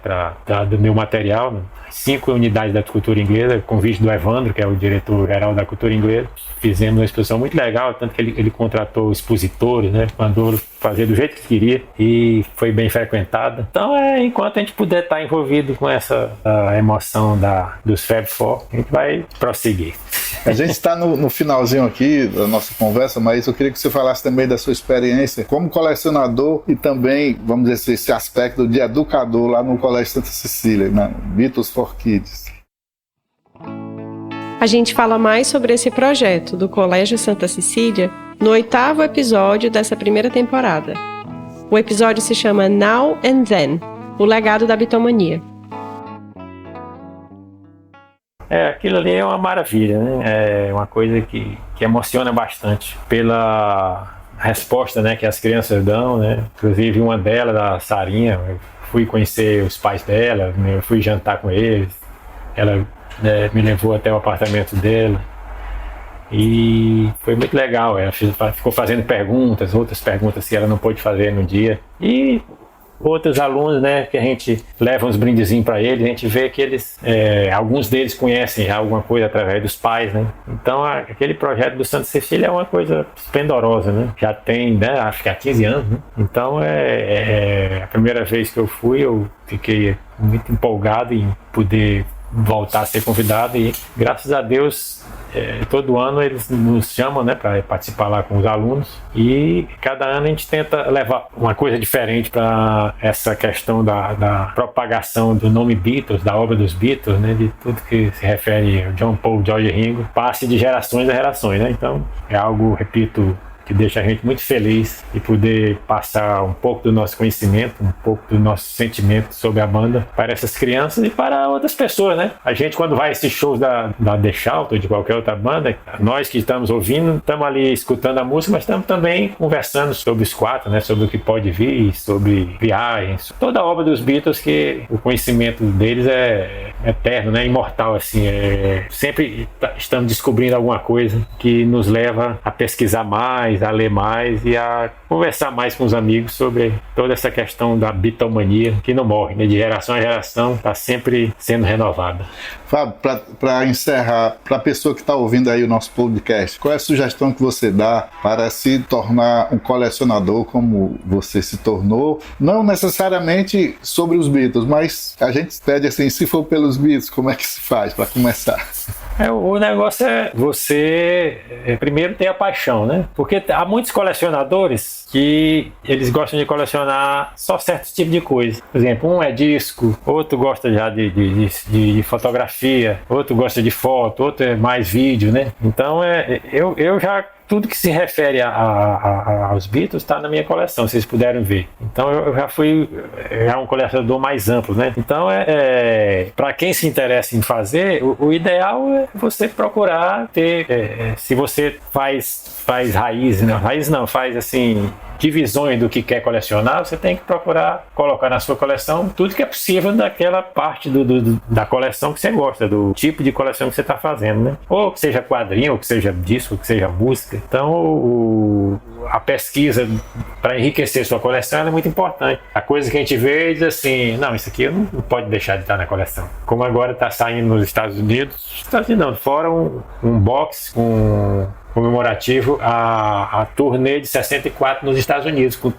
do meu material, né? 5 unidades da cultura inglesa, convite do Evandro, que é o diretor-geral da cultura inglesa. Fizemos uma exposição muito legal, tanto que ele contratou expositores, né, mandou fazer do jeito que queria e foi bem frequentada. Então, enquanto a gente puder estar envolvido com essa emoção dos Fab Four, a gente vai prosseguir. A gente está no finalzinho aqui da nossa conversa, mas eu queria que você falasse também da sua experiência como colecionador e também, vamos dizer assim, esse aspecto de educador lá no Colégio Santa Cecília, né? Beatles for Kids. A gente fala mais sobre esse projeto do Colégio Santa Cecília no 8º episódio dessa primeira temporada. O episódio se chama Now and Then, o legado da bitomania. Aquilo ali é uma maravilha, né? É uma coisa que emociona bastante pela resposta, né, que as crianças dão, né? Inclusive uma delas, a Sarinha, eu fui conhecer os pais dela, eu fui jantar com eles, ela me levou até o apartamento dela e foi muito legal. Ela ficou fazendo outras perguntas que ela não pôde fazer no dia, e outros alunos, né, que a gente leva uns brindezinhos para eles, a gente vê que eles, alguns deles conhecem alguma coisa através dos pais, né? Então aquele projeto do Santa Cecília é uma coisa esplendorosa, né? Já tem, né, acho que há 15 anos, né? Então a primeira vez que eu fui, eu fiquei muito empolgado em poder voltar a ser convidado, e graças a Deus todo ano eles nos chamam, né, para participar lá com os alunos, e cada ano a gente tenta levar uma coisa diferente para essa questão da propagação do nome Beatles, da obra dos Beatles, né, de tudo que se refere a John, Paul, George e Ringo, passe de gerações a gerações, né? Então é algo, repito, que deixa a gente muito feliz de poder passar um pouco do nosso conhecimento, um pouco do nosso sentimento sobre a banda para essas crianças e para outras pessoas, né? A gente, quando vai a esses shows da The Shout ou de qualquer outra banda, nós que estamos ouvindo, estamos ali escutando a música, mas estamos também conversando sobre os quatro, né? Sobre o que pode vir, sobre viagens, toda a obra dos Beatles, que o conhecimento deles é eterno, né? Imortal, assim. Sempre estamos descobrindo alguma coisa que nos leva a pesquisar mais, a ler mais e a conversar mais com os amigos sobre toda essa questão da bitomania que não morre, né? De geração a geração está sempre sendo renovada. Fábio, para encerrar, para a pessoa que está ouvindo aí o nosso podcast, qual é a sugestão que você dá para se tornar um colecionador como você se tornou? Não necessariamente sobre os Beatles, mas a gente pede assim, se for pelos Beatles, como é que se faz para começar? O negócio é você primeiro ter a paixão, né? Porque há muitos colecionadores que eles gostam de colecionar só certos tipos de coisa. Por exemplo, um é disco, outro gosta já de fotografia, outro gosta de foto, outro é mais vídeo, né? Então eu já... Tudo que se refere aos Beatles está na minha coleção, vocês puderam ver. Então eu já fui um colecionador mais amplo, né? Então para quem se interessa em fazer, o ideal é você procurar ter, se você faz raiz, né? Raiz não, faz assim divisões do que quer colecionar, você tem que procurar colocar na sua coleção tudo que é possível daquela parte da coleção que você gosta, do tipo de coleção que você está fazendo, né? Ou que seja quadrinho, ou que seja disco, ou que seja música. Então a pesquisa para enriquecer sua coleção é muito importante. A coisa que a gente vê diz assim, não, isso aqui não pode deixar de estar na coleção. Como agora está saindo nos Estados Unidos, fora um box comemorativo a turnê de 64 nos Estados Unidos, com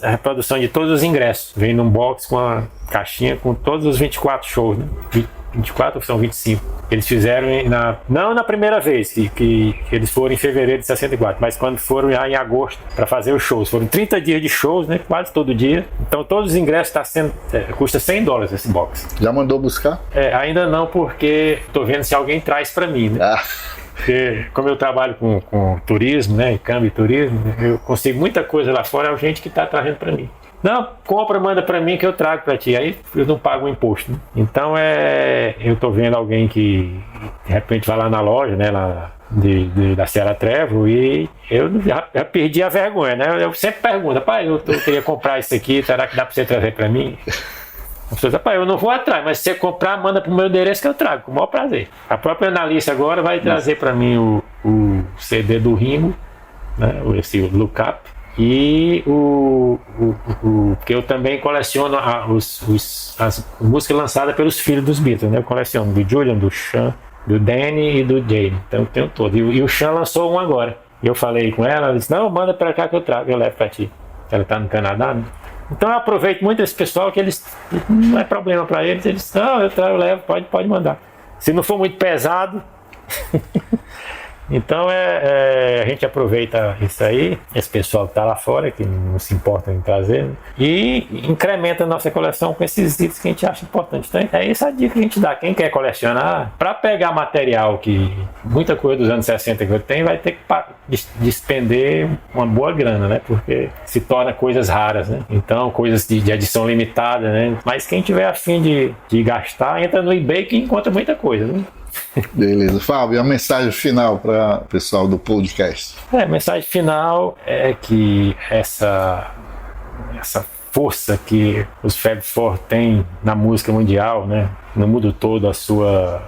a reprodução de todos os ingressos. Vem num box com a caixinha com todos os 24 shows, né? 24 ou são 25? Eles fizeram não na primeira vez que eles foram em fevereiro de 64, mas quando foram já em agosto para fazer os shows. Foram 30 dias de shows, né? Quase todo dia. Então todos os ingressos custa $100 esse box. Já mandou buscar? Ainda não, porque estou vendo se alguém traz para mim, né? Porque como eu trabalho com turismo, né, câmbio e turismo, eu consigo muita coisa lá fora, é gente que está trazendo para mim. Não, compra, manda para mim que eu trago para ti, aí eu não pago o imposto, né? Então eu estou vendo alguém que de repente vai lá na loja, né, lá da Sierra Travel, e eu já perdi a vergonha, né? Eu sempre pergunto, pai, eu queria comprar isso aqui, será que dá para você trazer para mim? Eu não vou atrás, mas se você comprar, manda para o meu endereço que eu trago, com o maior prazer. A própria analista agora vai trazer para mim o CD do Ringo, né, esse Look Up, E porque eu também coleciono as músicas lançadas pelos filhos dos Beatles, né? Eu coleciono do Julian, do Sean, do Danny e do Jamie. Então eu tenho todo. E o Sean lançou um agora. E eu falei com ela disse, não, manda pra cá que eu trago, eu levo pra ti. Ela tá no Canadá, né? Então eu aproveito muito esse pessoal que eles não é problema pra eles, não, eu levo, pode mandar. Se não for muito pesado. Então a gente aproveita isso aí, esse pessoal que está lá fora, que não se importa em trazer, né? E incrementa a nossa coleção com esses itens que a gente acha importante. Então é essa a dica que a gente dá. Quem quer colecionar, para pegar material que muita coisa dos anos 60 que eu tenho, vai ter que despender uma boa grana, né? Porque se torna coisas raras, né? Então coisas de edição limitada, né? Mas quem tiver a fim de gastar, entra no eBay que encontra muita coisa, né? Beleza. Fábio, a mensagem final para o pessoal do podcast? A mensagem final é que essa força que os Fab Four têm na música mundial, né, no mundo todo, a sua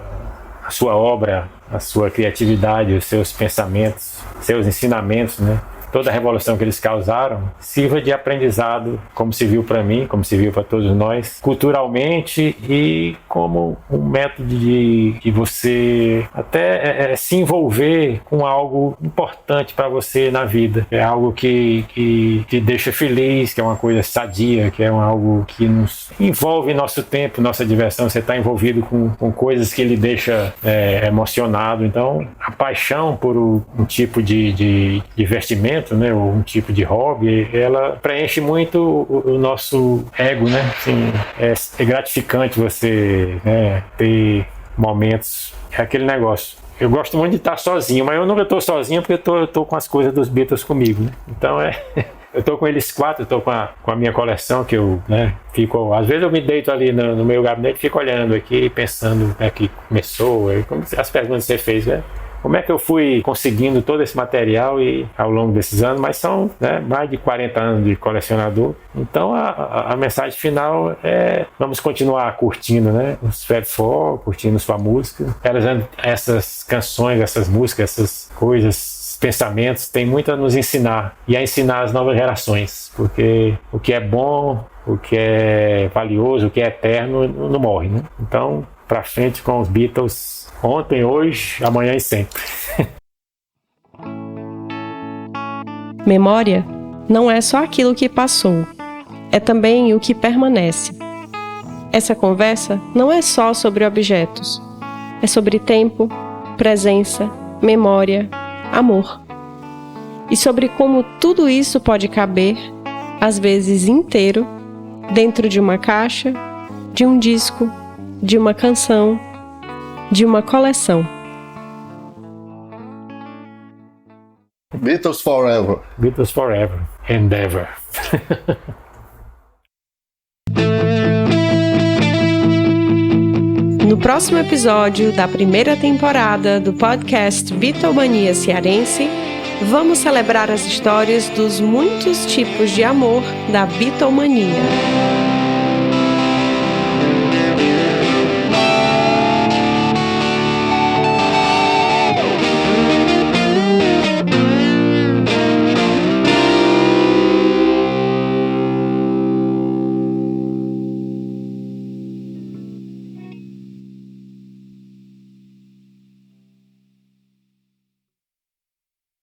obra, a sua criatividade, os seus pensamentos, seus ensinamentos, né, toda a revolução que eles causaram, sirva de aprendizado, como se viu para mim, como se viu para todos nós, culturalmente e como um método de você até se envolver com algo importante para você na vida. É algo que te deixa feliz, que é uma coisa sadia, que é algo que nos envolve nosso tempo, nossa diversão. Você está envolvido com coisas que lhe deixa emocionado. Então, a paixão por um tipo de divertimento, né, ou um tipo de hobby, ela preenche muito o nosso ego, né? Assim, é gratificante você, né, ter momentos, é aquele negócio. Eu gosto muito de estar sozinho, mas eu nunca estou sozinho porque eu tô com as coisas dos Beatles comigo, né? Então eu estou com eles quatro, eu estou com a minha coleção que eu, né, fico, às vezes eu me deito ali no meu gabinete e fico olhando aqui, pensando que começou, como as perguntas que você fez, né? Como é que eu fui conseguindo todo esse material e ao longo desses anos, mas são, né, mais de 40 anos de colecionador. Então a mensagem final é: vamos continuar curtindo, né, os Fab Four, curtindo sua música. Essas canções, essas músicas, essas coisas, pensamentos, tem muito a nos ensinar e a ensinar as novas gerações, porque o que é bom, o que é valioso, o que é eterno não morre, né? Então, pra frente com os Beatles. Ontem, hoje, amanhã e sempre. Memória não é só aquilo que passou, é também o que permanece. Essa conversa não é só sobre objetos, é sobre tempo, presença, memória, amor. E sobre como tudo isso pode caber, às vezes inteiro, dentro de uma caixa, de um disco, de uma canção, de uma coleção. Beatles Forever. Beatles Forever and ever. No próximo episódio da primeira temporada do podcast Beatlemania Cearense, vamos celebrar as histórias dos muitos tipos de amor da Beatlemania.